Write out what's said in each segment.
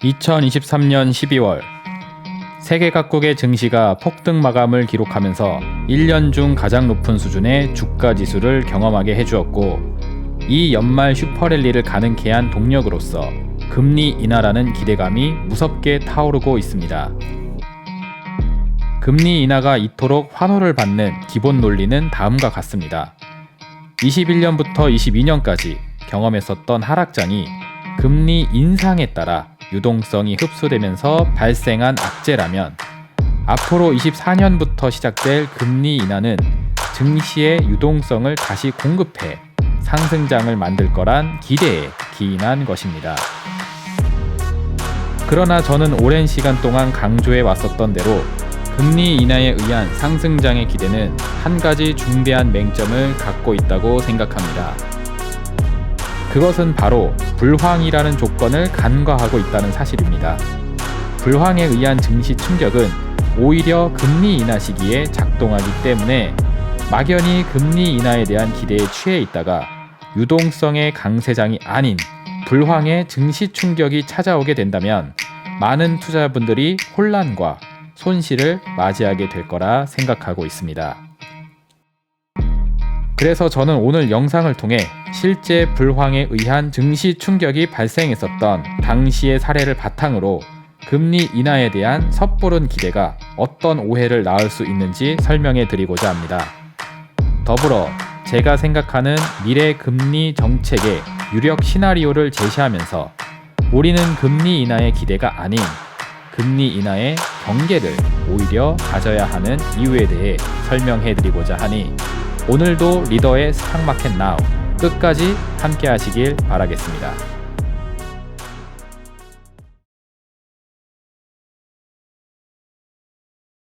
2023년 12월 세계 각국의 증시가 폭등 마감을 기록하면서 1년 중 가장 높은 수준의 주가 지수를 경험하게 해주었고, 이 연말 슈퍼랠리를 가능케 한 동력으로서 금리 인하라는 기대감이 무섭게 타오르고 있습니다. 금리 인하가 이토록 환호를 받는 기본 논리는 다음과 같습니다. 21년부터 22년까지 경험했었던 하락장이 금리 인상에 따라 유동성이 흡수되면서 발생한 악재라면, 앞으로 24년부터 시작될 금리 인하는 증시의 유동성을 다시 공급해 상승장을 만들 거란 기대에 기인한 것입니다. 그러나 저는 오랜 시간 동안 강조해 왔었던 대로 금리 인하에 의한 상승장의 기대는 한 가지 중대한 맹점을 갖고 있다고 생각합니다. 그것은 바로 불황이라는 조건을 간과하고 있다는 사실입니다. 불황에 의한 증시 충격은 오히려 금리 인하 시기에 작동하기 때문에 막연히 금리 인하에 대한 기대에 취해 있다가 유동성의 강세장이 아닌 불황의 증시 충격이 찾아오게 된다면 많은 투자자분들이 혼란과 손실을 맞이하게 될 거라 생각하고 있습니다. 그래서 저는 오늘 영상을 통해 실제 불황에 의한 증시 충격이 발생했었던 당시의 사례를 바탕으로 금리 인하에 대한 섣부른 기대가 어떤 오해를 낳을 수 있는지 설명해 드리고자 합니다. 더불어 제가 생각하는 미래 금리 정책의 유력 시나리오를 제시하면서 우리는 금리 인하의 기대가 아닌 금리 인하의 경계를 오히려 가져야 하는 이유에 대해 설명해 드리고자 하니, 오늘도 리더의 스탁마켓 나우 끝까지 함께 하시길 바라겠습니다.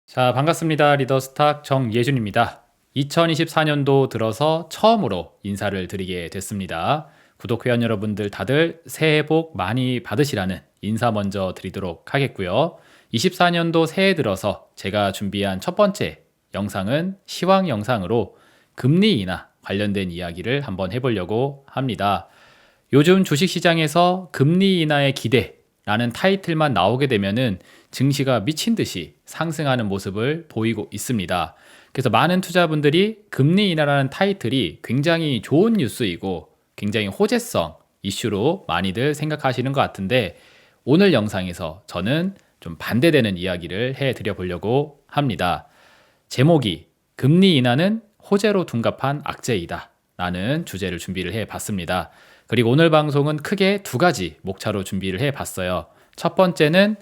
자, 반갑습니다. 리더 스탁 정예준입니다. 2024년도 들어서 처음으로 인사를 드리게 됐습니다. 구독 회원 여러분들 다들 새해 복 많이 받으시라는 인사 먼저 드리도록 하겠고요. 24년도 새해 들어서 제가 준비한 첫 번째 영상은 시황 영상으로 금리 인하 관련된 이야기를 한번 해보려고 합니다. 요즘 주식시장에서 금리 인하의 기대라는 타이틀만 나오게 되면은 증시가 미친 듯이 상승하는 모습을 보이고 있습니다. 그래서 많은 투자분들이 금리 인하라는 타이틀이 굉장히 좋은 뉴스이고 굉장히 호재성 이슈로 많이들 생각하시는 것 같은데, 오늘 영상에서 저는 좀 반대되는 이야기를 해드려 보려고 합니다. 제목이 금리 인하는 호재로 둔갑한 악재이다 라는 주제를 준비를 해봤습니다. 그리고 오늘 방송은 크게 두 가지 목차로 준비를 해봤어요. 첫 번째는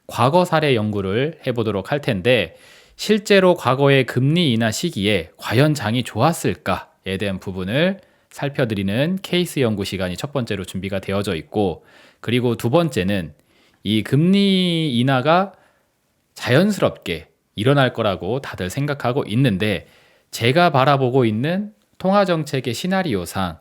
과거 사례 연구를 해보도록 할 텐데, 실제로 과거의 금리 인하 시기에 과연 장이 좋았을까에 대한 부분을 살펴드리는 케이스 연구 시간이 첫 번째로 준비가 되어져 있고, 그리고 두 번째는 이 금리 인하가 자연스럽게 일어날 거라고 다들 생각하고 있는데, 제가 바라보고 있는 통화정책의 시나리오상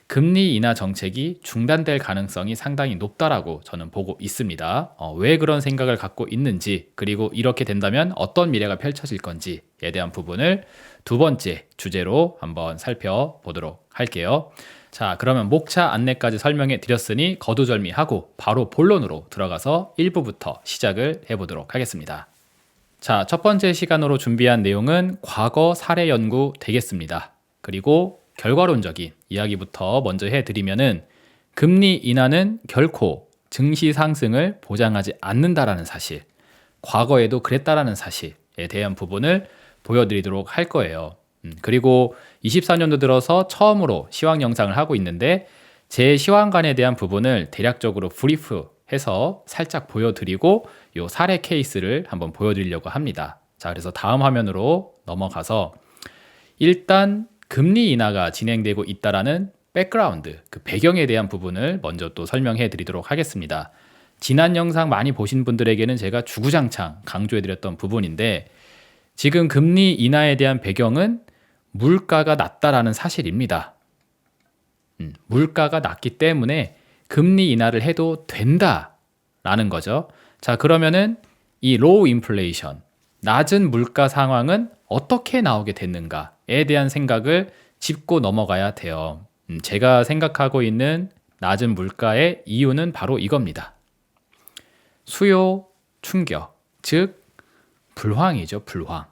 금리 인하 정책이 중단될 가능성이 상당히 높다라고 저는 보고 있습니다. 왜 그런 생각을 갖고 있는지, 그리고 이렇게 된다면 어떤 미래가 펼쳐질 건지에 대한 부분을 두 번째 주제로 한번 살펴보도록 할게요. 자, 그러면 목차 안내까지 설명해 드렸으니 거두절미하고 바로 본론으로 들어가서 1부부터 시작을 해보도록 하겠습니다. 자, 첫 번째 시간으로 준비한 내용은 과거 사례 연구 되겠습니다. 그리고 결과론적인 이야기부터 먼저 해드리면은, 금리 인하는 결코 증시 상승을 보장하지 않는다라는 사실, 과거에도 그랬다라는 사실에 대한 부분을 보여드리도록 할 거예요. 그리고 24년도 들어서 처음으로 시황 영상을 하고 있는데, 제 시황관에 대한 부분을 대략적으로 브리프해서 살짝 보여드리고 요 사례 케이스를 한번 보여드리려고 합니다. 자, 그래서 다음 화면으로 넘어가서 일단 금리 인하가 진행되고 있다라는 백그라운드, 그 배경에 대한 부분을 먼저 또 설명해 드리도록 하겠습니다. 지난 영상 많이 보신 분들에게는 제가 주구장창 강조해 드렸던 부분인데, 지금 금리 인하에 대한 배경은 물가가 낮다라는 사실입니다. 물가가 낮기 때문에 금리 인하를 해도 된다라는 거죠. 자, 그러면은 이 로우 인플레이션, 낮은 물가 상황은 어떻게 나오게 됐는가에 대한 생각을 짚고 넘어가야 돼요. 제가 생각하고 있는 낮은 물가의 이유는 바로 이겁니다. 수요 충격, 즉 불황이죠, 불황.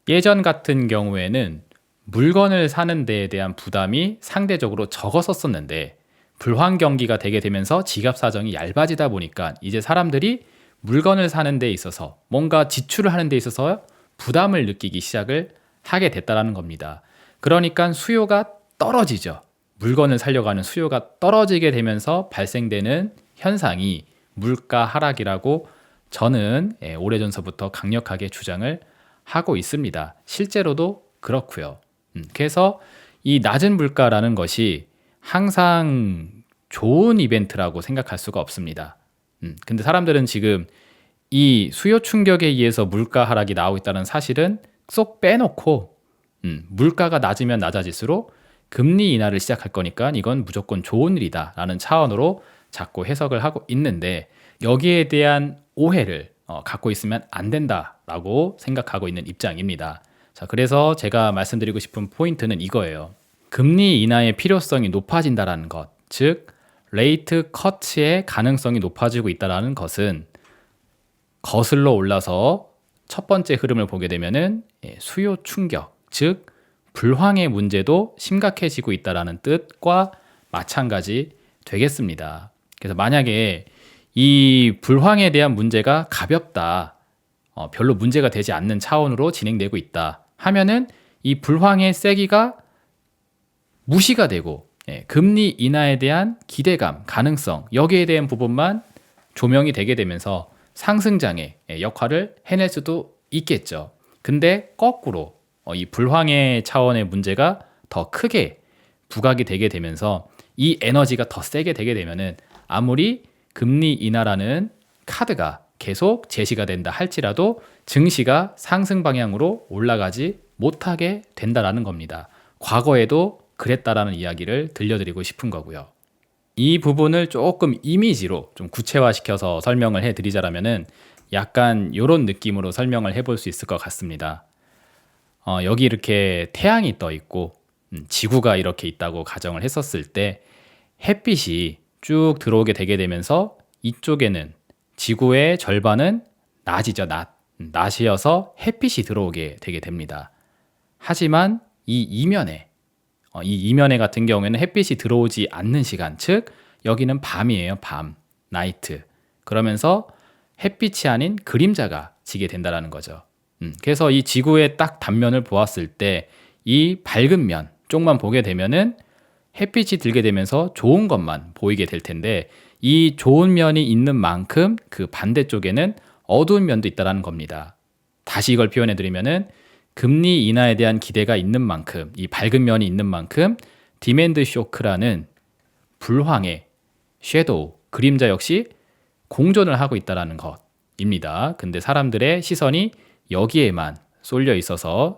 예전 같은 경우에는 물건을 사는 데에 대한 부담이 상대적으로 적었었는데 불황 경기가 되게 되면서 지갑 사정이 얇아지다 보니까 이제 사람들이 물건을 사는 데 있어서 뭔가 지출을 하는 데 있어서 부담을 느끼기 시작을 하게 됐다라는 겁니다. 그러니까 수요가 떨어지죠. 물건을 사려고 하는 수요가 떨어지게 되면서 발생되는 현상이 물가 하락이라고 저는 오래전서부터 강력하게 주장을 하고 있습니다. 실제로도 그렇고요. 그래서 이 낮은 물가라는 것이 항상 좋은 이벤트라고 생각할 수가 없습니다. 근데 사람들은 지금 이 수요 충격에 의해서 물가 하락이 나오고 있다는 사실은 쏙 빼놓고 물가가 낮으면 낮아질수록 금리 인하를 시작할 거니까 이건 무조건 좋은 일이다 라는 차원으로 자꾸 해석을 하고 있는데 여기에 대한 오해를 갖고 있으면 안 된다라고 생각하고 있는 입장입니다. 자, 그래서 제가 말씀드리고 싶은 포인트는 이거예요. 금리 인하의 필요성이 높아진다는 것, 즉 레이트 커트의 가능성이 높아지고 있다는 것은 거슬러 올라서 첫 번째 흐름을 보게 되면은 수요 충격, 즉 불황의 문제도 심각해지고 있다는 뜻과 마찬가지 되겠습니다. 그래서 만약에 이 불황에 대한 문제가 가볍다, 별로 문제가 되지 않는 차원으로 진행되고 있다 하면은 이 불황의 세기가 무시가 되고 금리 인하에 대한 기대감, 가능성 여기에 대한 부분만 조명이 되게 되면서 상승장의 역할을 해낼 수도 있겠죠. 근데 거꾸로 이 불황의 차원의 문제가 더 크게 부각이 되게 되면서 이 에너지가 더 세게 되게 되면은 아무리 금리 인하라는 카드가 계속 제시가 된다 할지라도 증시가 상승 방향으로 올라가지 못하게 된다라는 겁니다. 과거에도 그랬다라는 이야기를 들려드리고 싶은 거고요. 이 부분을 조금 이미지로 좀 구체화시켜서 설명을 해드리자면은 약간 이런 느낌으로 설명을 해볼 수 있을 것 같습니다. 여기 이렇게 태양이 떠 있고 지구가 이렇게 있다고 가정을 했었을 때 햇빛이 쭉 들어오게 되게 되면서 이쪽에는 지구의 절반은 낮이죠, 낮이어서 햇빛이 들어오게 되게 됩니다. 하지만 이 이면에 같은 경우에는 햇빛이 들어오지 않는 시간, 즉 여기는 밤이에요, 밤, 나이트. 그러면서 햇빛이 아닌 그림자가 지게 된다는 거죠. 그래서 이 지구의 딱 단면을 보았을 때 이 밝은 면 쪽만 보게 되면은 햇빛이 들게 되면서 좋은 것만 보이게 될 텐데 이 좋은 면이 있는 만큼 그 반대쪽에는 어두운 면도 있다는 겁니다. 다시 이걸 표현해 드리면은 금리 인하에 대한 기대가 있는 만큼 이 밝은 면이 있는 만큼 디맨드 쇼크라는 불황의 섀도우, 그림자 역시 공존을 하고 있다는 것입니다. 근데 사람들의 시선이 여기에만 쏠려 있어서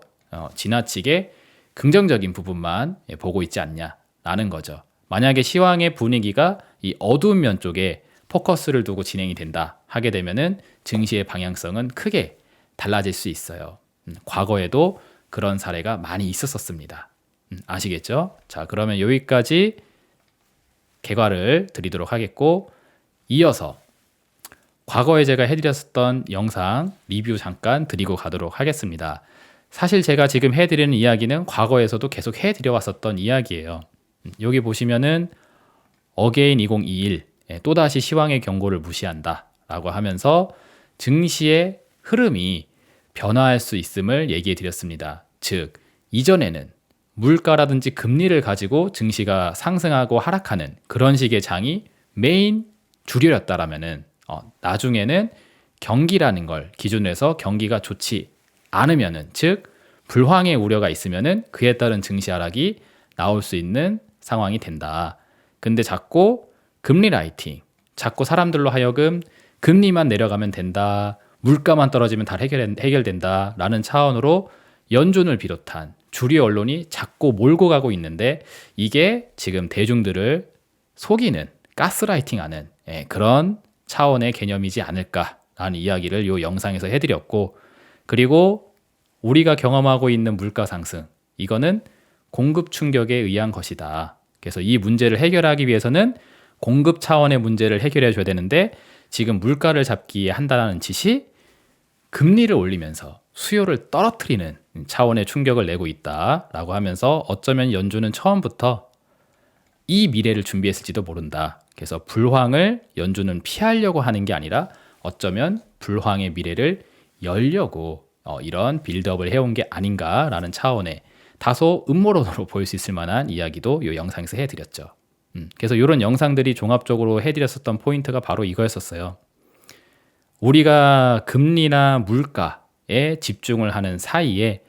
지나치게 긍정적인 부분만 보고 있지 않냐라는 거죠. 만약에 시황의 분위기가 이 어두운 면 쪽에 포커스를 두고 진행이 된다 하게 되면은 증시의 방향성은 크게 달라질 수 있어요. 과거에도 그런 사례가 많이 있었습니다. 아시겠죠? 자, 그러면 여기까지 개괄을 드리도록 하겠고 이어서 과거에 제가 해드렸었던 영상 리뷰 잠깐 드리고 가도록 하겠습니다. 사실 제가 지금 해드리는 이야기는 과거에서도 계속 해드려왔었던 이야기예요. 여기 보시면은 어게인 2021 또다시 시황의 경고를 무시한다 라고 하면서 증시의 흐름이 변화할 수 있음을 얘기해 드렸습니다. 즉 이전에는 물가라든지 금리를 가지고 증시가 상승하고 하락하는 그런 식의 장이 메인 주류였다라면은 나중에는 경기라는 걸 기준으로 해서 경기가 좋지 않으면은 즉 불황의 우려가 있으면은 그에 따른 증시 하락이 나올 수 있는 상황이 된다. 근데 자꾸 금리 라이팅, 자꾸 사람들로 하여금 금리만 내려가면 된다, 물가만 떨어지면 다 해결된다 라는 차원으로 연준을 비롯한 주류 언론이 자꾸 몰고 가고 있는데 이게 지금 대중들을 속이는 가스라이팅하는 그런 차원의 개념이지 않을까라는 이야기를 이 영상에서 해드렸고 그리고 우리가 경험하고 있는 물가 상승 이거는 공급 충격에 의한 것이다. 그래서 이 문제를 해결하기 위해서는 공급 차원의 문제를 해결해 줘야 되는데 지금 물가를 잡기에 한다는 짓이 금리를 올리면서 수요를 떨어뜨리는 차원의 충격을 내고 있다라고 하면서 어쩌면 연준은 처음부터 이 미래를 준비했을지도 모른다. 그래서 불황을 연준은 피하려고 하는 게 아니라 어쩌면 불황의 미래를 열려고 이런 빌드업을 해온 게 아닌가라는 차원의 다소 음모론으로 보일 수 있을 만한 이야기도 이 영상에서 해드렸죠. 그래서 이런 영상들이 종합적으로 해드렸었던 포인트가 바로 이거였었어요. 우리가 금리나 물가에 집중을 하는 사이에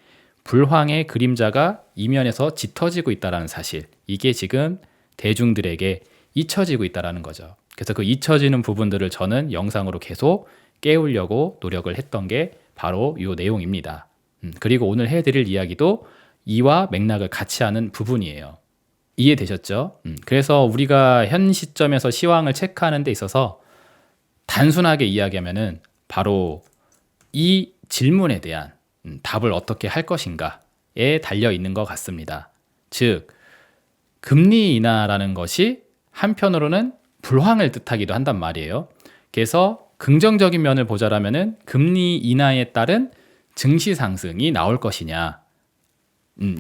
불황의 그림자가 이면에서 짙어지고 있다는 사실, 이게 지금 대중들에게 잊혀지고 있다는 거죠. 그래서 그 잊혀지는 부분들을 저는 영상으로 계속 깨우려고 노력을 했던 게 바로 이 내용입니다. 그리고 오늘 해드릴 이야기도 이와 맥락을 같이 하는 부분이에요. 이해되셨죠? 그래서 우리가 현 시점에서 시황을 체크하는 데 있어서 단순하게 이야기하면은 바로 이 질문에 대한 답을 어떻게 할 것인가에 달려 있는 것 같습니다. 즉, 금리 인하라는 것이 한편으로는 불황을 뜻하기도 한단 말이에요. 그래서 긍정적인 면을 보자라면은 금리 인하에 따른 증시 상승이 나올 것이냐,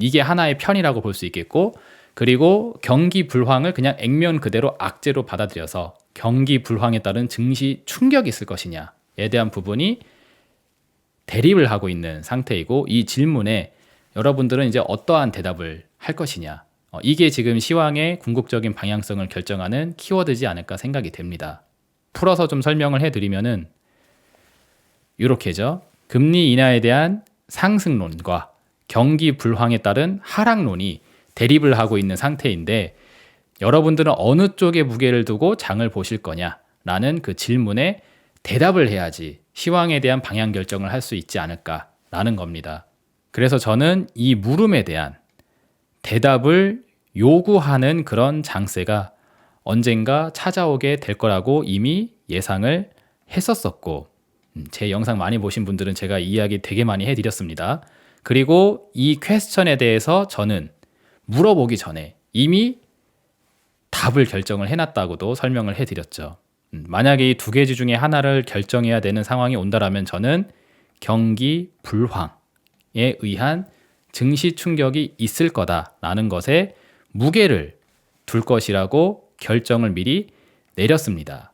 이게 하나의 편이라고 볼 수 있겠고, 그리고 경기 불황을 그냥 액면 그대로 악재로 받아들여서 경기 불황에 따른 증시 충격이 있을 것이냐에 대한 부분이 대립을 하고 있는 상태이고, 이 질문에 여러분들은 이제 어떠한 대답을 할 것이냐, 이게 지금 시황의 궁극적인 방향성을 결정하는 키워드지 않을까 생각이 됩니다. 풀어서 좀 설명을 해드리면은 이렇게죠. 금리 인하에 대한 상승론과 경기 불황에 따른 하락론이 대립을 하고 있는 상태인데, 여러분들은 어느 쪽에 무게를 두고 장을 보실 거냐라는 그 질문에 대답을 해야지 시황에 대한 방향 결정을 할 수 있지 않을까라는 겁니다. 그래서 저는 이 물음에 대한 대답을 요구하는 그런 장세가 언젠가 찾아오게 될 거라고 이미 예상을 했었었고, 제 영상 많이 보신 분들은 제가 이 이야기 되게 많이 해드렸습니다. 그리고 이 퀘스천에 대해서 저는 물어보기 전에 이미 답을 결정을 해놨다고도 설명을 해드렸죠. 만약에 이 두 가지 중에 하나를 결정해야 되는 상황이 온다라면 저는 경기 불황에 의한 증시 충격이 있을 거다라는 것에 무게를 둘 것이라고 결정을 미리 내렸습니다.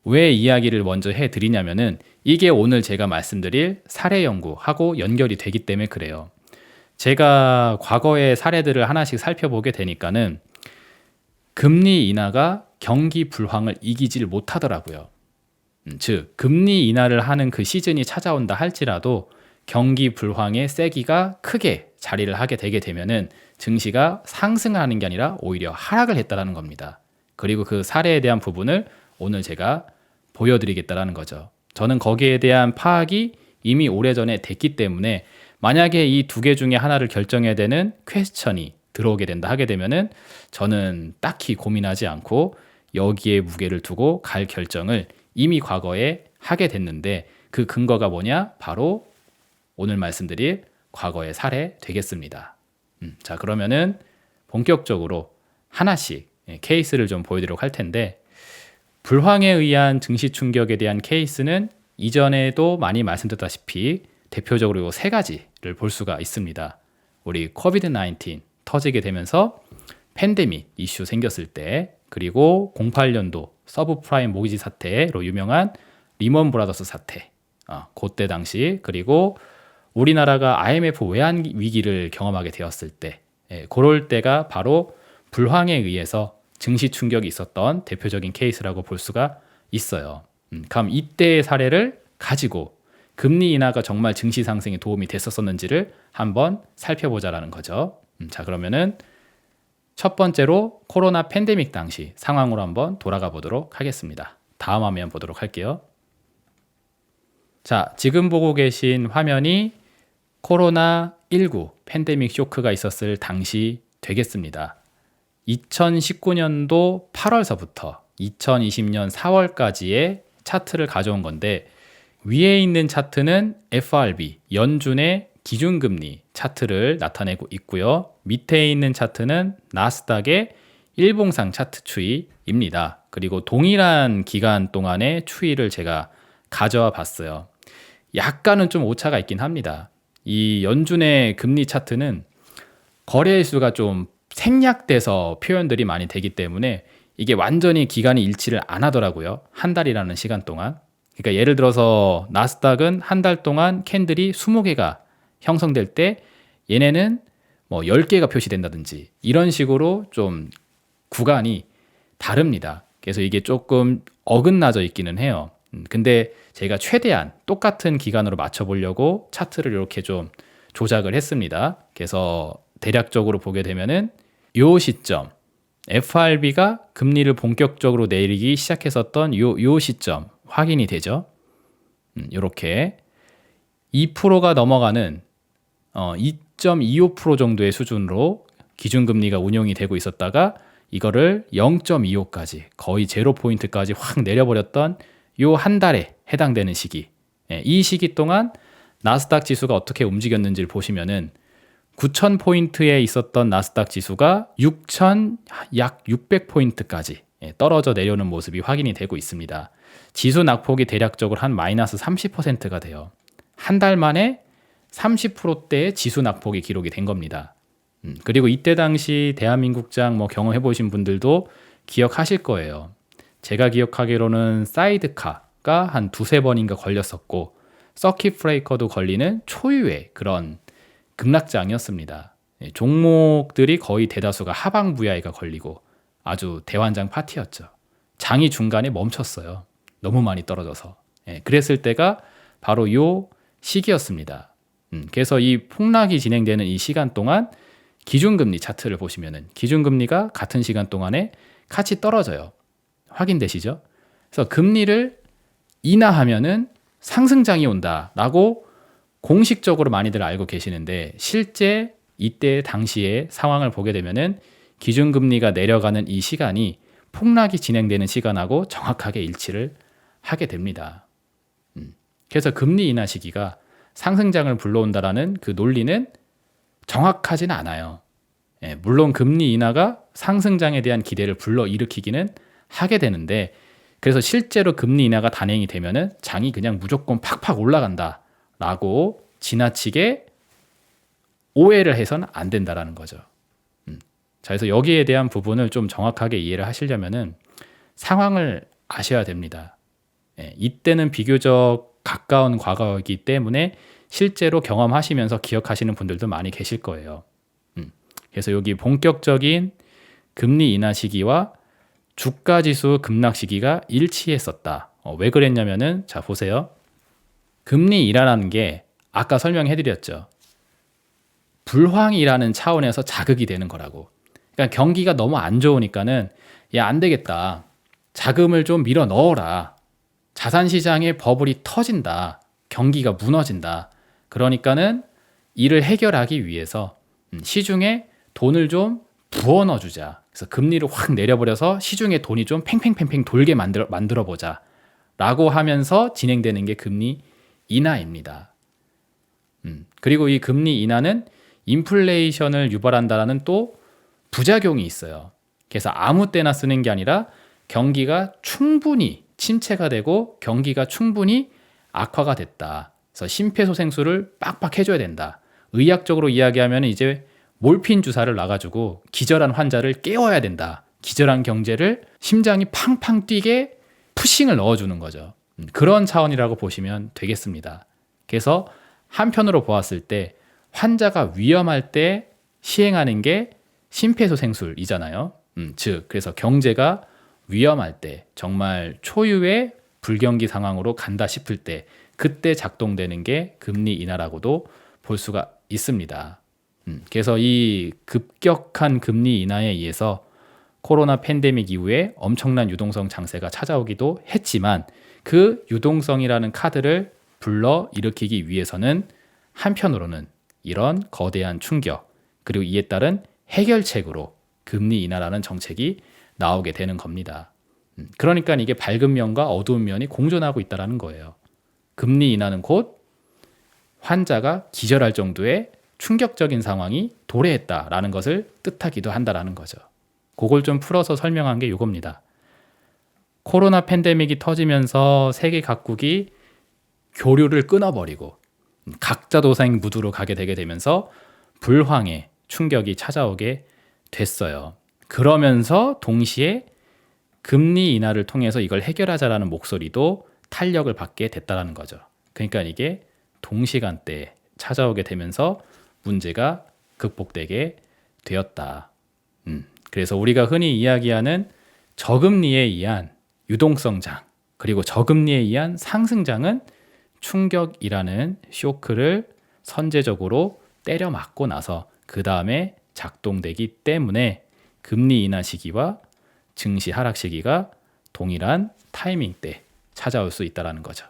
왜 이야기를 먼저 해드리냐면은 이게 오늘 제가 말씀드릴 사례 연구하고 연결이 되기 때문에 그래요. 제가 과거의 사례들을 하나씩 살펴보게 되니까는 금리 인하가 경기 불황을 이기질 못하더라고요. 즉, 금리 인하를 하는 그 시즌이 찾아온다 할지라도 경기 불황의 세기가 크게 자리를 하게 되게 되면은 증시가 상승하는 게 아니라 오히려 하락을 했다라는 겁니다. 그리고 그 사례에 대한 부분을 오늘 제가 보여드리겠다라는 거죠. 저는 거기에 대한 파악이 이미 오래전에 됐기 때문에 만약에 이 두 개 중에 하나를 결정해야 되는 퀘스천이 들어오게 된다 하게 되면은 저는 딱히 고민하지 않고 여기에 무게를 두고 갈 결정을 이미 과거에 하게 됐는데, 그 근거가 뭐냐? 바로 오늘 말씀드릴 과거의 사례 되겠습니다. 자, 그러면은 본격적으로 하나씩 케이스를 좀 보여드리도록 할 텐데, 불황에 의한 증시 충격에 대한 케이스는 이전에도 많이 말씀드렸다시피 대표적으로 세 가지를 볼 수가 있습니다. 우리 코비드-19 터지게 되면서 팬데믹 이슈 생겼을 때, 그리고 08년도 서브프라임 모기지 사태로 유명한 리먼 브라더스 사태, 그때 당시, 그리고 우리나라가 IMF 외환 위기를 경험하게 되었을 때, 그럴 때가 바로 불황에 의해서 증시 충격이 있었던 대표적인 케이스라고 볼 수가 있어요. 그럼 이때의 사례를 가지고 금리 인하가 정말 증시 상승에 도움이 됐었는지를 한번 살펴보자라는 거죠. 자, 그러면은 첫 번째로 코로나 팬데믹 당시 상황으로 한번 돌아가 보도록 하겠습니다. 다음 화면 보도록 할게요. 자, 지금 보고 계신 화면이 코로나19 팬데믹 쇼크가 있었을 당시 되겠습니다. 2019년도 8월서부터 2020년 4월까지의 차트를 가져온 건데, 위에 있는 차트는 FRB, 연준의 기준금리 차트를 나타내고 있고요. 밑에 있는 차트는 나스닥의 일봉상 차트 추이입니다. 그리고 동일한 기간 동안의 추이를 제가 가져와 봤어요. 약간은 좀 오차가 있긴 합니다. 이 연준의 금리 차트는 거래일수가 좀 생략돼서 표현들이 많이 되기 때문에 이게 완전히 기간이 일치를 안 하더라고요. 한 달이라는 시간 동안. 그러니까 예를 들어서 나스닥은 한 달 동안 캔들이 20개가 형성될 때 얘네는 뭐 10개가 표시된다든지 이런 식으로 좀 구간이 다릅니다. 그래서 이게 조금 어긋나져 있기는 해요. 근데 제가 최대한 똑같은 기간으로 맞춰보려고 차트를 이렇게 좀 조작을 했습니다. 그래서 대략적으로 보게 되면은 요 시점, FRB가 금리를 본격적으로 내리기 시작했었던 요 시점 확인이 되죠. 이렇게 2%가 넘어가는 2.25% 정도의 수준으로 기준금리가 운용이 되고 있었다가 이거를 0.25까지 거의 0포인트까지 확 내려버렸던 요 한 달에 해당되는 시기. 이 시기 동안 나스닥 지수가 어떻게 움직였는지를 보시면은 9,000포인트에 있었던 나스닥 지수가 6,000, 약 600포인트까지 떨어져 내려오는 모습이 확인이 되고 있습니다. 지수 낙폭이 대략적으로 한 마이너스 30%가 돼요. 한 달 만에 30%대의 지수 낙폭이 기록이 된 겁니다. 그리고 이때 당시 대한민국장 뭐 경험해 보신 분들도 기억하실 거예요. 제가 기억하기로는 사이드카가 한 두세 번인가 걸렸었고 서킷 브레이커도 걸리는 초유의 그런 급락장이었습니다. 종목들이 거의 대다수가 하방 VI가 걸리고 아주 대환장 파티였죠. 장이 중간에 멈췄어요. 너무 많이 떨어져서. 그랬을 때가 바로 요 시기였습니다. 그래서 이 폭락이 진행되는 이 시간 동안 기준금리 차트를 보시면은 기준금리가 같은 시간 동안에 같이 떨어져요. 확인되시죠? 그래서 금리를 인하하면은 상승장이 온다라고 공식적으로 많이들 알고 계시는데 실제 이때 당시의 상황을 보게 되면은 기준금리가 내려가는 이 시간이 폭락이 진행되는 시간하고 정확하게 일치를 하게 됩니다. 그래서 금리 인하 시기가 상승장을 불러온다라는 그 논리는 정확하지는 않아요. 물론 금리 인하가 상승장에 대한 기대를 불러일으키기는 하게 되는데 그래서 실제로 금리 인하가 단행이 되면은 장이 그냥 무조건 팍팍 올라간다라고 지나치게 오해를 해서는 안 된다라는 거죠. 자, 그래서 여기에 대한 부분을 좀 정확하게 이해를 하시려면은 상황을 아셔야 됩니다. 이때는 비교적 가까운 과거이기 때문에 실제로 경험하시면서 기억하시는 분들도 많이 계실 거예요. 그래서 여기 본격적인 금리 인하 시기와 주가 지수 급락 시기가 일치했었다. 왜 그랬냐면은 자 보세요. 금리 인하라는 게 아까 설명해 드렸죠. 불황이라는 차원에서 자극이 되는 거라고. 그러니까 경기가 너무 안 좋으니까는 야, 안 되겠다. 자금을 좀 밀어 넣어라. 자산 시장의 버블이 터진다. 경기가 무너진다. 그러니까는 이를 해결하기 위해서 시중에 돈을 좀 부어 넣어주자. 그래서 금리를 확 내려버려서 시중에 돈이 좀 팽팽팽팽 돌게 만들어 보자. 라고 하면서 진행되는 게 금리 인하입니다. 그리고 이 금리 인하는 인플레이션을 유발한다라는 또 부작용이 있어요. 그래서 아무 때나 쓰는 게 아니라 경기가 충분히 침체가 되고 경기가 충분히 악화가 됐다. 그래서 심폐소생술을 빡빡 해줘야 된다. 의학적으로 이야기하면 이제 몰핀 주사를 놔가지고 기절한 환자를 깨워야 된다. 기절한 경제를 심장이 팡팡 뛰게 푸싱을 넣어주는 거죠. 그런 차원이라고 보시면 되겠습니다. 그래서 한편으로 보았을 때 환자가 위험할 때 시행하는 게 심폐소생술이잖아요. 즉 그래서 경제가 위험할 때 정말 초유의 불경기 상황으로 간다 싶을 때 그때 작동되는 게 금리 인하라고도 볼 수가 있습니다. 그래서 이 급격한 금리 인하에 의해서 코로나 팬데믹 이후에 엄청난 유동성 장세가 찾아오기도 했지만 그 유동성이라는 카드를 불러 일으키기 위해서는 한편으로는 이런 거대한 충격 그리고 이에 따른 해결책으로 금리 인하라는 정책이 나오게 되는 겁니다. 그러니까 이게 밝은 면과 어두운 면이 공존하고 있다는 거예요. 금리 인하는 곧 환자가 기절할 정도의 충격적인 상황이 도래했다라는 것을 뜻하기도 한다라는 거죠. 그걸 좀 풀어서 설명한 게 이겁니다. 코로나 팬데믹이 터지면서 세계 각국이 교류를 끊어버리고 각자 도생 무드로 가게 되게 되면서 불황의 충격이 찾아오게 됐어요. 그러면서 동시에 금리 인하를 통해서 이걸 해결하자라는 목소리도 탄력을 받게 됐다라는 거죠. 그러니까 이게 동시간대에 찾아오게 되면서 문제가 극복되게 되었다. 그래서 우리가 흔히 이야기하는 저금리에 의한 유동성장 그리고 저금리에 의한 상승장은 충격이라는 쇼크를 선제적으로 때려 맞고 나서 그 다음에 작동되기 때문에 금리 인하 시기와 증시 하락 시기가 동일한 타이밍 때 찾아올 수 있다는 거죠.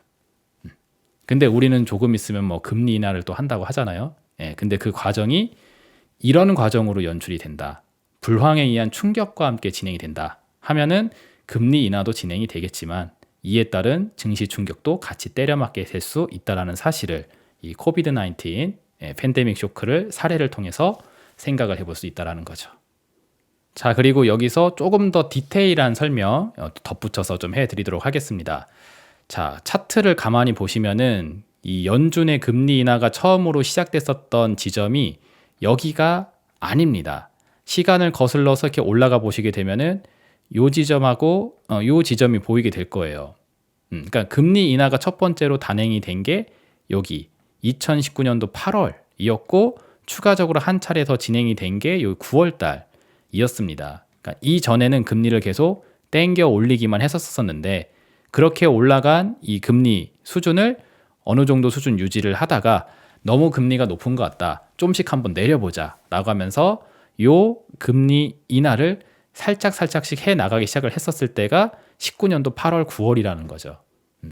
근데 우리는 조금 있으면 뭐 금리 인하를 또 한다고 하잖아요. 근데 그 과정이 이런 과정으로 연출이 된다. 불황에 의한 충격과 함께 진행이 된다 하면은 금리 인하도 진행이 되겠지만 이에 따른 증시 충격도 같이 때려맞게 될 수 있다는 사실을 이 코비드-19 팬데믹 쇼크를 사례를 통해서 생각을 해볼 수 있다는 거죠. 자, 그리고 여기서 조금 더 디테일한 설명 덧붙여서 좀 해드리도록 하겠습니다. 자, 차트를 가만히 보시면은 이 연준의 금리 인하가 처음으로 시작됐었던 지점이 여기가 아닙니다. 시간을 거슬러서 이렇게 올라가 보시게 되면은 요 지점하고 요 지점이 보이게 될 거예요. 그러니까 금리 인하가 첫 번째로 단행이 된 게 여기 2019년도 8월이었고 추가적으로 한 차례 더 진행이 된 게 요 9월 달이었습니다. 그러니까 이 전에는 금리를 계속 땡겨 올리기만 했었었는데 그렇게 올라간 이 금리 수준을 어느 정도 수준 유지를 하다가 너무 금리가 높은 것 같다. 좀씩 한번 내려보자 라고 하면서 요 금리 인하를 살짝씩 해 나가기 시작을 했었을 때가 19년도 8월, 9월이라는 거죠.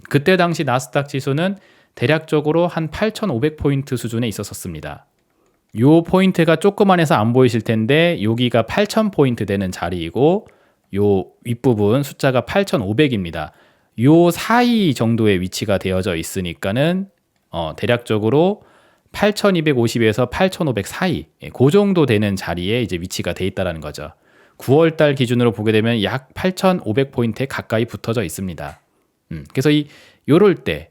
그때 당시 나스닥 지수는 대략적으로 한 8,500포인트 수준에 있었습니다. 요 포인트가 조그만해서 안 보이실 텐데 여기가 8,000포인트 되는 자리이고 요 윗부분 숫자가 8,500입니다. 요 사이 정도의 위치가 되어져 있으니까는 대략적으로 8,250에서 8,500 사이 그 정도 되는 자리에 이제 위치가 돼 있다라는 거죠. 9월 달 기준으로 보게 되면 약 8,500포인트에 가까이 붙어져 있습니다. 그래서 요럴 때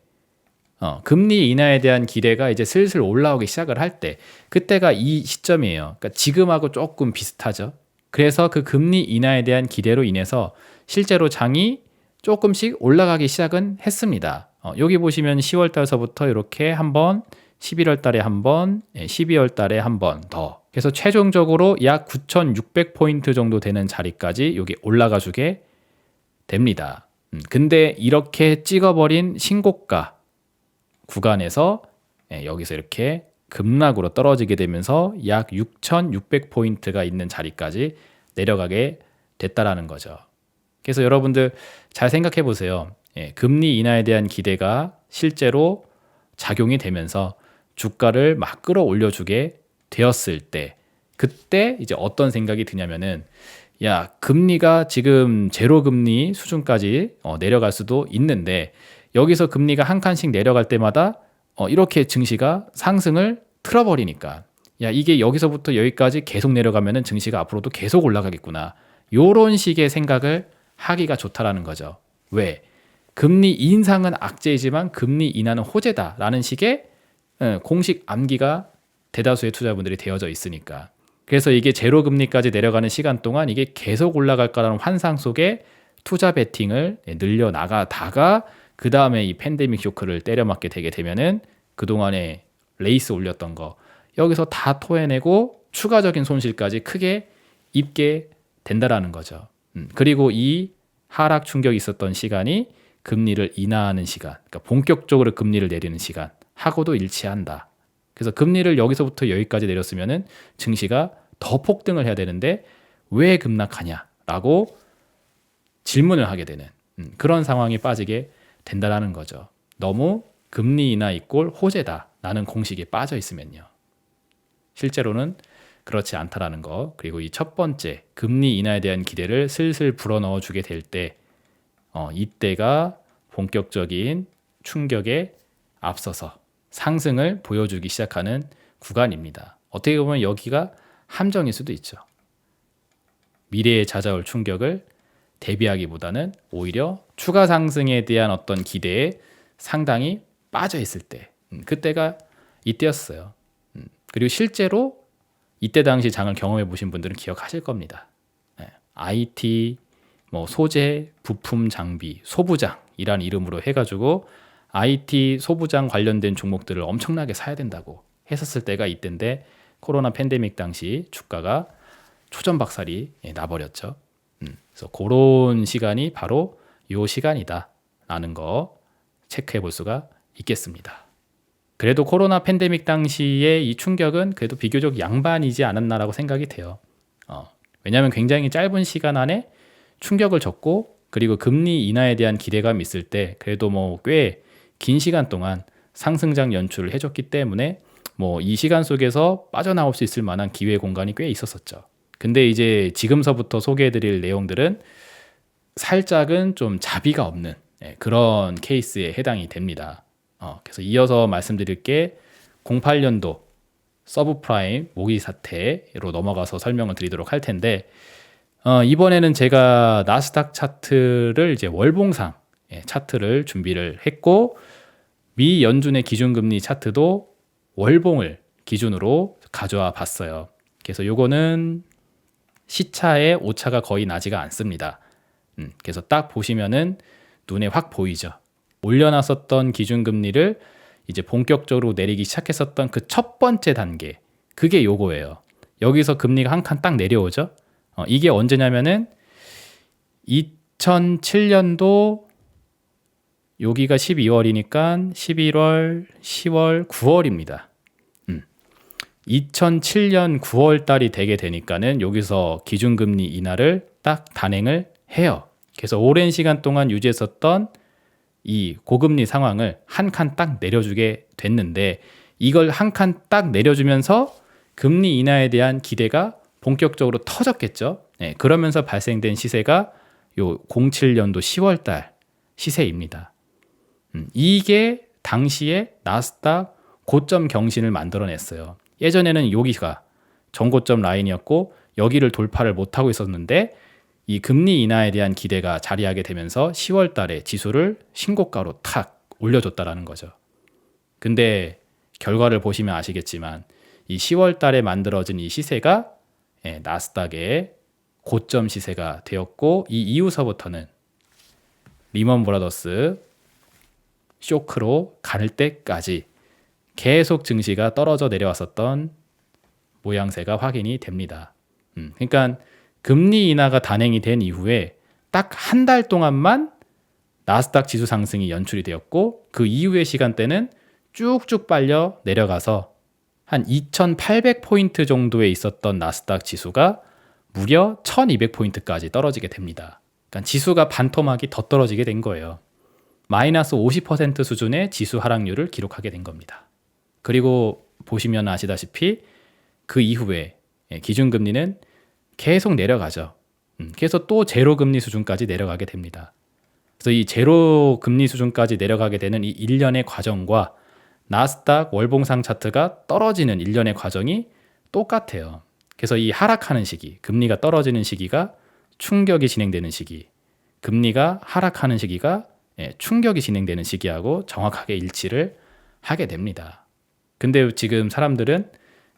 금리 인하에 대한 기대가 이제 슬슬 올라오기 시작을 할 때 그때가 이 시점이에요. 그러니까 지금하고 조금 비슷하죠. 그래서 그 금리 인하에 대한 기대로 인해서 실제로 장이 조금씩 올라가기 시작은 했습니다. 여기 보시면 10월 달서부터 이렇게 한번 11월 달에 한번 12월 달에 한 번 더 그래서 최종적으로 약 9,600포인트 정도 되는 자리까지 여기 올라가 주게 됩니다. 근데 이렇게 찍어버린 신고가 구간에서 여기서 이렇게 급락으로 떨어지게 되면서 약 6,600포인트가 있는 자리까지 내려가게 됐다라는 거죠. 그래서 여러분들 잘 생각해 보세요. 금리 인하에 대한 기대가 실제로 작용이 되면서 주가를 막 끌어올려주게 되었을 때 그때 이제 어떤 생각이 드냐면은 야, 금리가 지금 제로 금리 수준까지 내려갈 수도 있는데 여기서 금리가 한 칸씩 내려갈 때마다 이렇게 증시가 상승을 틀어버리니까 야, 이게 여기서부터 여기까지 계속 내려가면은 증시가 앞으로도 계속 올라가겠구나. 요런 식의 생각을 하기가 좋다라는 거죠. 왜? 금리 인상은 악재이지만 금리 인하는 호재다라는 식의 공식 암기가 대다수의 투자분들이 되어져 있으니까. 그래서 이게 제로 금리까지 내려가는 시간 동안 이게 계속 올라갈 거라는 환상 속에 투자 베팅을 늘려 나가다가 그 다음에 이 팬데믹 쇼크를 때려맞게 되게 되면은 그동안에 레이스 올렸던 거 여기서 다 토해내고 추가적인 손실까지 크게 입게 된다라는 거죠. 그리고 이 하락 충격이 있었던 시간이 금리를 인하하는 시간, 그러니까 본격적으로 금리를 내리는 시간 하고도 일치한다. 그래서 금리를 여기서부터 여기까지 내렸으면은 증시가 더 폭등을 해야 되는데 왜 급락하냐라고 질문을 하게 되는 그런 상황이 빠지게 된다라는 거죠. 너무 금리 인하 이꼴 호재다라는 공식에 빠져 있으면요. 실제로는 그렇지 않다라는 거. 그리고 이 첫 번째 금리 인하에 대한 기대를 슬슬 불어넣어 주게 될 때 이때가 본격적인 충격에 앞서서 상승을 보여주기 시작하는 구간입니다. 어떻게 보면 여기가 함정일 수도 있죠. 미래에 찾아올 충격을 대비하기보다는 오히려 추가 상승에 대한 어떤 기대에 상당히 빠져 있을 때, 그때가 이때였어요. 그리고 실제로 이때 당시 장을 경험해 보신 분들은 기억하실 겁니다. IT, 뭐 소재, 부품, 장비, 소부장이란 이름으로 해가지고 IT 소부장 관련된 종목들을 엄청나게 사야 된다고 했었을 때가 이때인데, 코로나 팬데믹 당시 주가가 초전박살이 나버렸죠. 그래서 그런 시간이 바로 요 시간이다라는 거 체크해 볼 수가 있겠습니다. 그래도 코로나 팬데믹 당시에 이 충격은 그래도 비교적 양반이지 않았나라고 생각이 돼요. 왜냐하면 굉장히 짧은 시간 안에 충격을 줬고, 그리고 금리 인하에 대한 기대감이 있을 때 그래도 뭐 꽤 긴 시간 동안 상승장 연출을 해줬기 때문에 뭐 이 시간 속에서 빠져나올 수 있을 만한 기회 공간이 꽤 있었었죠. 근데 이제 지금서부터 소개해드릴 내용들은 살짝은 좀 자비가 없는 그런 케이스에 해당이 됩니다. 그래서 이어서 말씀드릴 게 08년도 서브프라임 모기 사태로 넘어가서 설명을 드리도록 할 텐데, 이번에는 제가 나스닥 차트를 이제 월봉상 차트를 준비를 했고, 미 연준의 기준금리 차트도 월봉을 기준으로 가져와 봤어요. 그래서 요거는 시차에 오차가 거의 나지가 않습니다. 그래서 딱 보시면은 눈에 확 보이죠. 올려놨었던 기준금리를 이제 본격적으로 내리기 시작했었던 그 첫 번째 단계, 그게 요거예요. 여기서 금리가 한 칸 딱 내려오죠. 이게 언제냐면은 2007년도 여기가 12월이니까 11월, 10월, 9월입니다. 2007년 9월 달이 되게 되니까는 여기서 기준금리 인하를 딱 단행을 해요. 그래서 오랜 시간 동안 유지했었던 이 고금리 상황을 한 칸 딱 내려주게 됐는데, 이걸 한 칸 딱 내려주면서 금리 인하에 대한 기대가 본격적으로 터졌겠죠. 그러면서 발생된 시세가 요 07년도 10월 달 시세입니다. 이게 당시에 나스닥 고점 경신을 만들어냈어요. 예전에는 여기가 전고점 라인이었고 여기를 돌파를 못하고 있었는데, 이 금리 인하에 대한 기대가 자리하게 되면서 10월 달에 지수를 신고가로 탁 올려줬다라는 거죠. 근데 결과를 보시면 아시겠지만 이 10월 달에 만들어진 이 시세가 나스닥의 고점 시세가 되었고, 이 이후서부터는 리먼 브라더스 쇼크로 갈 때까지 계속 증시가 떨어져 내려왔었던 모양새가 확인이 됩니다. 그러니까 금리 인하가 단행이 된 이후에 딱 한 달 동안만 나스닥 지수 상승이 연출이 되었고, 그 이후의 시간대는 쭉쭉 빨려 내려가서 한 2800포인트 정도에 있었던 나스닥 지수가 무려 1200포인트까지 떨어지게 됩니다. 그러니까 지수가 반토막이 더 떨어지게 된 거예요. 마이너스 50% 수준의 지수 하락률을 기록하게 된 겁니다. 그리고 보시면 아시다시피 그 이후에 기준금리는 계속 내려가죠. 그래서 또 제로 금리 수준까지 내려가게 됩니다. 그래서 이 제로 금리 수준까지 내려가게 되는 이 일련의 과정과 나스닥 월봉상 차트가 떨어지는 일련의 과정이 똑같아요. 그래서 이 하락하는 시기, 금리가 떨어지는 시기가 충격이 진행되는 시기, 금리가 하락하는 시기가 충격이 진행되는 시기하고 정확하게 일치를 하게 됩니다. 근데 지금 사람들은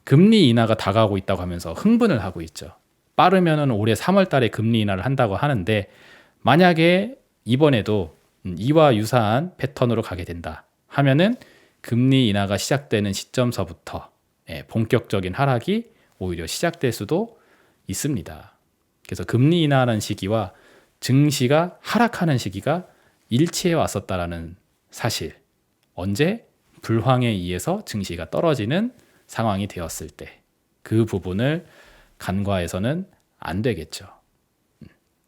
금리 인하가 다가오고 있다고 하면서 흥분을 하고 있죠. 빠르면은 올해 3월 달에 금리 인하를 한다고 하는데, 만약에 이번에도 이와 유사한 패턴으로 가게 된다 하면은 금리 인하가 시작되는 시점서부터 본격적인 하락이 오히려 시작될 수도 있습니다. 그래서 금리 인하하는 시기와 증시가 하락하는 시기가 일치해 왔었다라는 사실, 언제 불황에 의해서 증시가 떨어지는 상황이 되었을 때 그 부분을 간과해서는 안 되겠죠.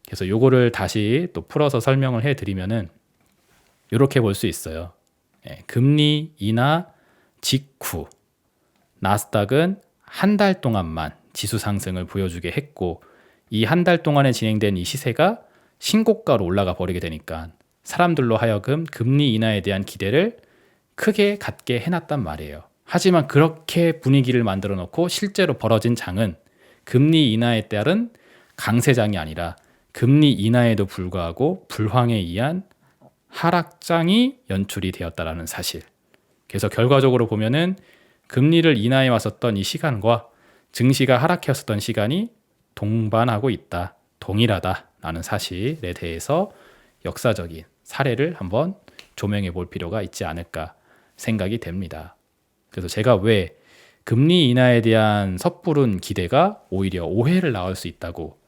그래서 요거를 다시 또 풀어서 설명을 해드리면은 이렇게 볼 수 있어요. 금리 인하 직후 나스닥은 한 달 동안만 지수 상승을 보여주게 했고, 이 한 달 동안에 진행된 이 시세가 신고가로 올라가 버리게 되니까 사람들로 하여금 금리 인하에 대한 기대를 크게 갖게 해놨단 말이에요. 하지만 그렇게 분위기를 만들어 놓고 실제로 벌어진 장은 금리 인하에 따른 강세장이 아니라 금리 인하에도 불구하고 불황에 의한 하락장이 연출이 되었다라는 사실. 그래서 결과적으로 보면은 금리를 인하해 왔었던 이 시간과 증시가 하락해 왔었던 시간이 동반하고 있다, 동일하다라는 사실에 대해서 역사적인 사례를 한번 조명해 볼 필요가 있지 않을까 생각이 됩니다. 그래서 제가 왜 금리 인하에 대한 섣부른 기대가 오히려 오해를 낳을 수 있다고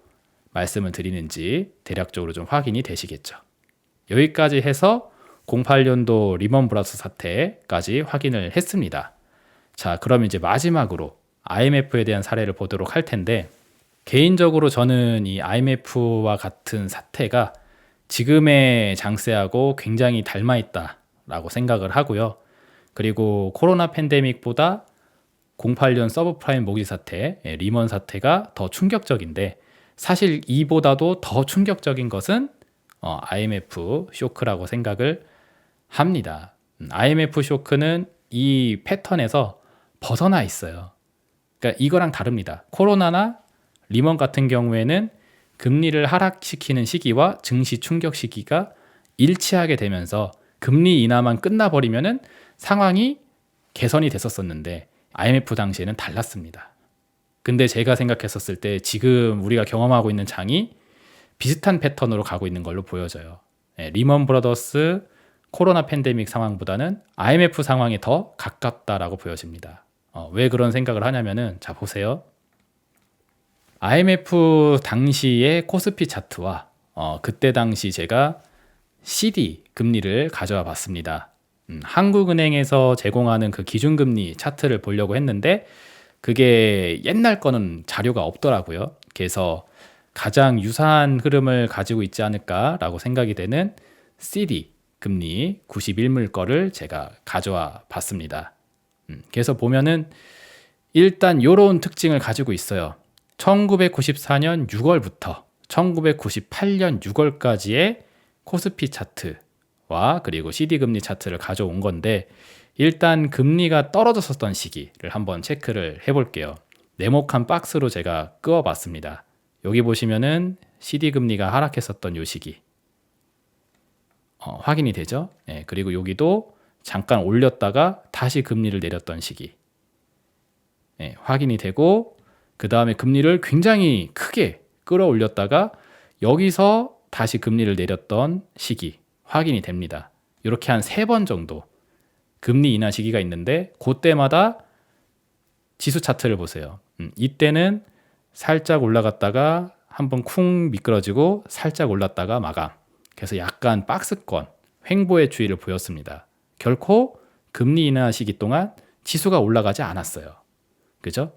말씀을 드리는지 대략적으로 좀 확인이 되시겠죠. 여기까지 해서 08년도 리먼 브라더스 사태까지 확인을 했습니다. 자, 그럼 이제 마지막으로 IMF에 대한 사례를 보도록 할 텐데, 개인적으로 저는 이 IMF와 같은 사태가 지금의 장세하고 굉장히 닮아 있다라고 생각을 하고요. 그리고 코로나 팬데믹보다 08년 서브프라임 모기지 사태, 리먼 사태가 더 충격적인데, 사실 이보다도 더 충격적인 것은 IMF 쇼크라고 생각을 합니다. IMF 쇼크는 이 패턴에서 벗어나 있어요. 그러니까 이거랑 다릅니다. 코로나나 리먼 같은 경우에는 금리를 하락시키는 시기와 증시 충격 시기가 일치하게 되면서 금리 인하만 끝나버리면은 상황이 개선이 됐었는데, IMF 당시에는 달랐습니다. 근데 제가 생각했었을 때 지금 우리가 경험하고 있는 장이 비슷한 패턴으로 가고 있는 걸로 보여져요. 리먼 브라더스 코로나 팬데믹 상황보다는 IMF 상황이 더 가깝다라고 보여집니다. 왜 그런 생각을 하냐면은, 자 보세요. IMF 당시의 코스피 차트와 그때 당시 제가 CD 금리를 가져와 봤습니다. 한국은행에서 제공하는 그 기준금리 차트를 보려고 했는데 그게 옛날 거는 자료가 없더라고요. 그래서 가장 유사한 흐름을 가지고 있지 않을까라고 생각이 되는 CD 금리 91물 거를 제가 가져와 봤습니다. 그래서 보면은 일단 이런 특징을 가지고 있어요. 1994년 6월부터 1998년 6월까지의 코스피 차트와 그리고 CD 금리 차트를 가져온 건데, 일단 금리가 떨어졌었던 시기를 한번 체크를 해볼게요. 네모칸 박스로 제가 끄어봤습니다. 여기 보시면은 CD 금리가 하락했었던 요 시기 확인이 되죠. 그리고 여기도 잠깐 올렸다가 다시 금리를 내렸던 시기 확인이 되고, 그 다음에 금리를 굉장히 크게 끌어올렸다가 여기서 다시 금리를 내렸던 시기 확인이 됩니다. 이렇게 한 3번 정도 금리 인하 시기가 있는데, 그때마다 지수 차트를 보세요. 이때는 살짝 올라갔다가 한번 쿵 미끄러지고 살짝 올랐다가 마감. 그래서 약간 박스권 횡보의 추이를 보였습니다. 결코 금리 인하 시기 동안 지수가 올라가지 않았어요. 그죠?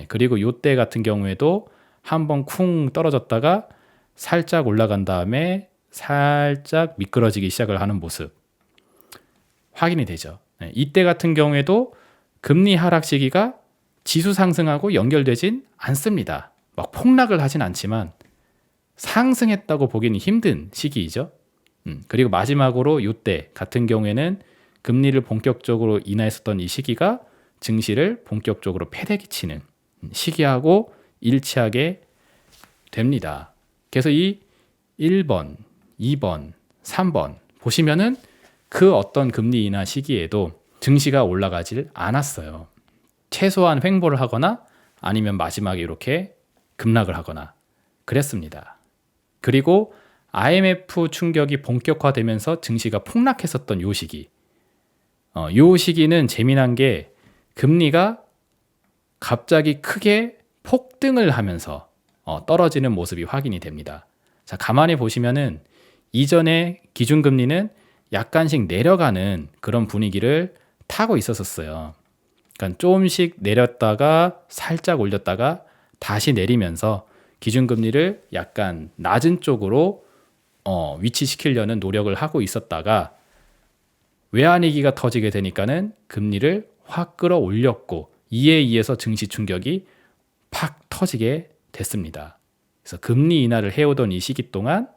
그리고 요때 같은 경우에도 한번 쿵 떨어졌다가 살짝 올라간 다음에 살짝 미끄러지기 시작을 하는 모습 확인이 되죠. 이때 같은 경우에도 금리 하락 시기가 지수 상승하고 연결되진 않습니다. 막 폭락을 하진 않지만 상승했다고 보기는 힘든 시기이죠. 그리고 마지막으로 이때 같은 경우에는 금리를 본격적으로 인하했었던 이 시기가 증시를 본격적으로 패대기치는 시기하고 일치하게 됩니다. 그래서 이 1번, 2번, 3번 보시면은 그 어떤 금리 인하 시기에도 증시가 올라가질 않았어요. 최소한 횡보를 하거나 아니면 마지막에 이렇게 급락을 하거나 그랬습니다. 그리고 IMF 충격이 본격화되면서 증시가 폭락했었던 요 시기, 요 시기는 재미난 게 금리가 갑자기 크게 폭등을 하면서 떨어지는 모습이 확인이 됩니다. 자, 가만히 보시면은 이전에 기준금리는 약간씩 내려가는 그런 분위기를 타고 있었어요. 그러니까 조금씩 내렸다가 살짝 올렸다가 다시 내리면서 기준금리를 약간 낮은 쪽으로 위치시키려는 노력을 하고 있었다가 외환위기가 터지게 되니까는 금리를 확 끌어올렸고, 이에 의해서 증시 충격이 팍 터지게 됐습니다. 그래서 금리 인하를 해오던 이 시기 동안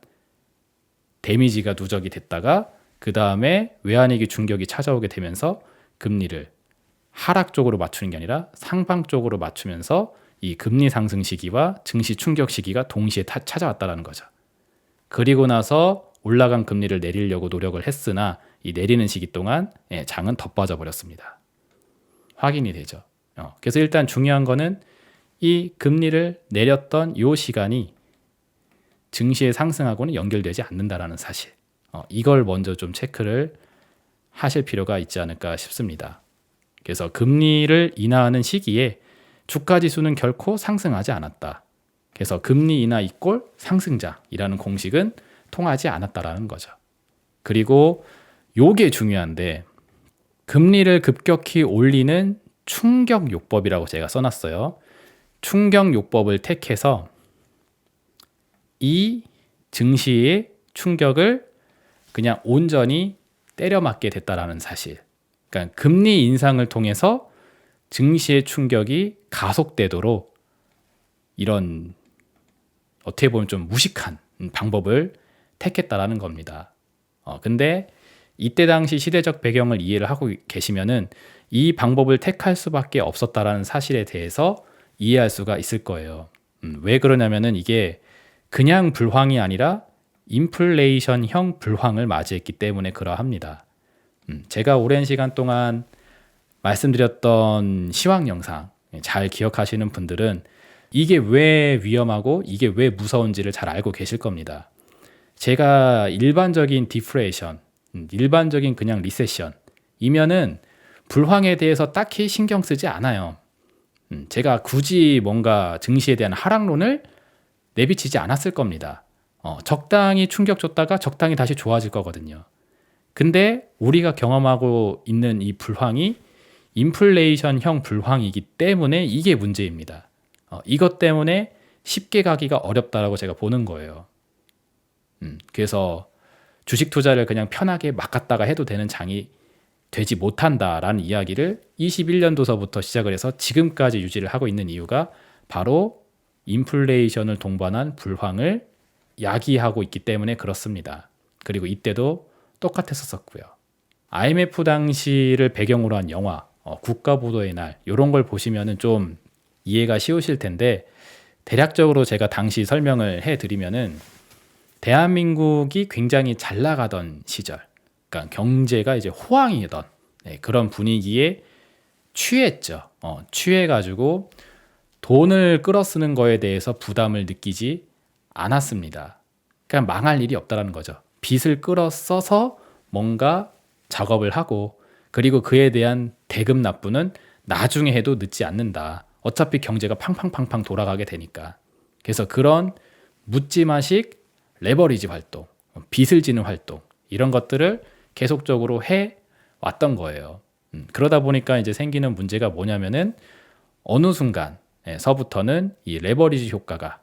데미지가 누적이 됐다가 그 다음에 외환위기 충격이 찾아오게 되면서 금리를 하락 쪽으로 맞추는 게 아니라 상방 쪽으로 맞추면서 이 금리 상승 시기와 증시 충격 시기가 동시에 찾아왔다라는 거죠. 그리고 나서 올라간 금리를 내리려고 노력을 했으나 이 내리는 시기 동안 장은 더 빠져버렸습니다. 확인이 되죠. 그래서 일단 중요한 거는 이 금리를 내렸던 이 시간이 증시의 상승하고는 연결되지 않는다라는 사실. 이걸 먼저 좀 체크를 하실 필요가 있지 않을까 싶습니다. 그래서 금리를 인하하는 시기에 주가 지수는 결코 상승하지 않았다. 그래서 금리 인하 이꼴 상승장이라는 공식은 통하지 않았다라는 거죠. 그리고 요게 중요한데 금리를 급격히 올리는 충격요법이라고 제가 써놨어요. 충격요법을 택해서 이 증시의 충격을 그냥 온전히 때려 맞게 됐다라는 사실. 그러니까 금리 인상을 통해서 증시의 충격이 가속되도록 이런 어떻게 보면 좀 무식한 방법을 택했다라는 겁니다. 근데 이때 당시 시대적 배경을 이해를 하고 계시면은 이 방법을 택할 수밖에 없었다라는 사실에 대해서 이해할 수가 있을 거예요. 왜 그러냐면은 이게 그냥 불황이 아니라 인플레이션형 불황을 맞이했기 때문에 그러합니다. 제가 오랜 시간 동안 말씀드렸던 시황 영상 잘 기억하시는 분들은 이게 왜 위험하고 이게 왜 무서운지를 잘 알고 계실 겁니다. 제가 일반적인 디플레이션, 일반적인 그냥 리세션이면은 불황에 대해서 딱히 신경 쓰지 않아요. 제가 굳이 뭔가 증시에 대한 하락론을 내비치지 않았을 겁니다. 적당히 충격 줬다가 적당히 다시 좋아질 거거든요. 근데 우리가 경험하고 있는 이 불황이 인플레이션형 불황이기 때문에 이게 문제입니다. 이것 때문에 쉽게 가기가 어렵다라고 제가 보는 거예요. 그래서 주식 투자를 그냥 편하게 막 갔다가 해도 되는 장이 되지 못한다라는 이야기를 21년도서부터 시작을 해서 지금까지 유지를 하고 있는 이유가 바로 인플레이션을 동반한 불황을 야기하고 있기 때문에 그렇습니다. 그리고 이때도 똑같았었고요. IMF 당시를 배경으로 한 영화 국가보도의 날 이런 걸 보시면은 좀 이해가 쉬우실 텐데 대략적으로 제가 당시 설명을 해드리면은 대한민국이 굉장히 잘 나가던 시절, 그러니까 경제가 이제 호황이던 그런 분위기에 취했죠. 취해가지고 돈을 끌어쓰는 거에 대해서 부담을 느끼지 않았습니다. 그냥 망할 일이 없다라는 거죠. 빚을 끌어써서 뭔가 작업을 하고 그리고 그에 대한 대금 납부는 나중에 해도 늦지 않는다. 어차피 경제가 팡팡팡팡 돌아가게 되니까. 그래서 그런 묻지마식 레버리지 활동, 빚을 지는 활동 이런 것들을 계속적으로 해 왔던 거예요. 그러다 보니까 이제 생기는 문제가 뭐냐면은 어느 순간서부터는 이 레버리지 효과가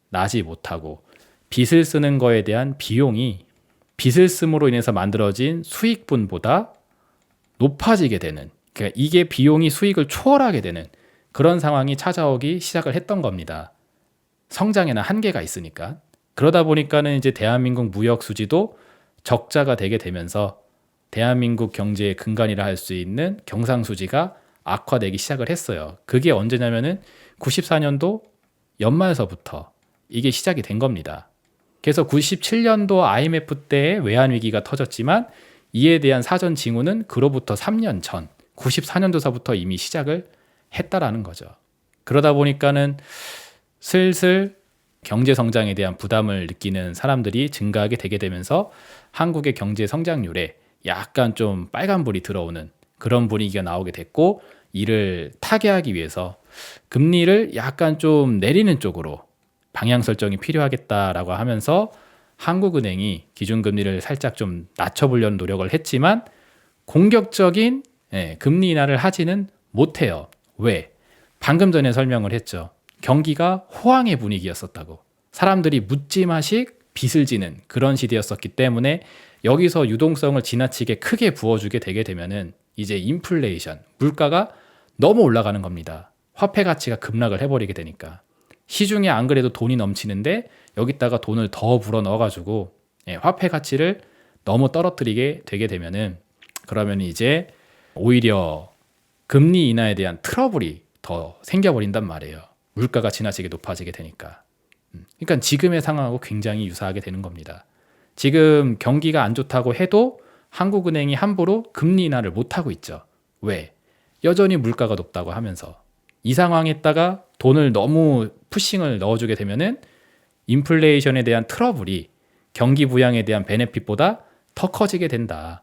나지 못하고 빚을 쓰는 거에 대한 비용이 빚을 씀으로 인해서 만들어진 수익분보다 높아지게 되는, 그러니까 이게 비용이 수익을 초월하게 되는 그런 상황이 찾아오기 시작을 했던 겁니다. 성장에는 한계가 있으니까. 그러다 보니까는 이제 대한민국 무역 수지도 적자가 되게 되면서 대한민국 경제의 근간이라 할 수 있는 경상수지가 악화되기 시작을 했어요. 그게 언제냐면은 94년도 연말서부터 이게 시작이 된 겁니다. 그래서 97년도 IMF 때 외환위기가 터졌지만 이에 대한 사전 징후는 그로부터 3년 전 94년도서부터 이미 시작을 했다라는 거죠. 그러다 보니까는 슬슬 경제 성장에 대한 부담을 느끼는 사람들이 증가하게 되게 되면서 한국의 경제 성장률에 약간 좀 빨간불이 들어오는 그런 분위기가 나오게 됐고, 이를 타개하기 위해서 금리를 약간 좀 내리는 쪽으로 방향 설정이 필요하겠다라고 하면서 한국은행이 기준금리를 살짝 좀 낮춰보려는 노력을 했지만 공격적인 금리 인하를 하지는 못해요. 왜? 방금 전에 설명을 했죠. 경기가 호황의 분위기였었다고. 사람들이 묻지마식 빚을 지는 그런 시대였었기 때문에 여기서 유동성을 지나치게 크게 부어주게 되게 되면은 이제 인플레이션, 물가가 너무 올라가는 겁니다. 화폐 가치가 급락을 해버리게 되니까. 시중에 안 그래도 돈이 넘치는데 여기다가 돈을 더 불어 넣어가지고 화폐 가치를 너무 떨어뜨리게 되게 되면은 그러면 이제 오히려 금리 인하에 대한 트러블이 더 생겨버린단 말이에요. 물가가 지나치게 높아지게 되니까. 그러니까 지금의 상황하고 굉장히 유사하게 되는 겁니다. 지금 경기가 안 좋다고 해도 한국은행이 함부로 금리 인하를 못하고 있죠. 왜? 여전히 물가가 높다고 하면서. 이 상황에다가 돈을 너무 푸싱을 넣어주게 되면은 인플레이션에 대한 트러블이 경기 부양에 대한 베네핏보다 더 커지게 된다.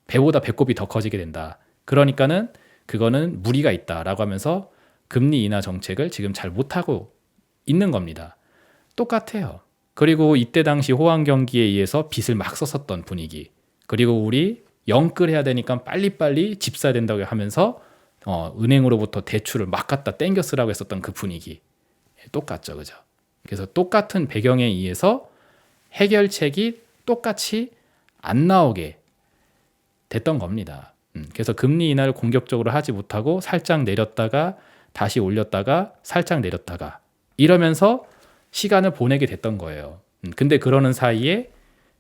배보다 배꼽이 더 커지게 된다. 그러니까는 그거는 무리가 있다라고 하면서 금리 인하 정책을 지금 잘 못하고 있는 겁니다. 똑같아요. 그리고 이때 당시 호황 경기에 의해서 빚을 막 썼었던 분위기. 그리고 우리 영끌해야 되니까 빨리빨리 집 사야 된다고 하면서 은행으로부터 대출을 막 갖다 땡겨 쓰라고 했었던 그 분위기. 똑같죠. 그죠? 그래서 똑같은 배경에 의해서 해결책이 똑같이 안 나오게 됐던 겁니다. 그래서 금리 인하를 공격적으로 하지 못하고 살짝 내렸다가 다시 올렸다가 살짝 내렸다가 이러면서 시간을 보내게 됐던 거예요. 근데 그러는 사이에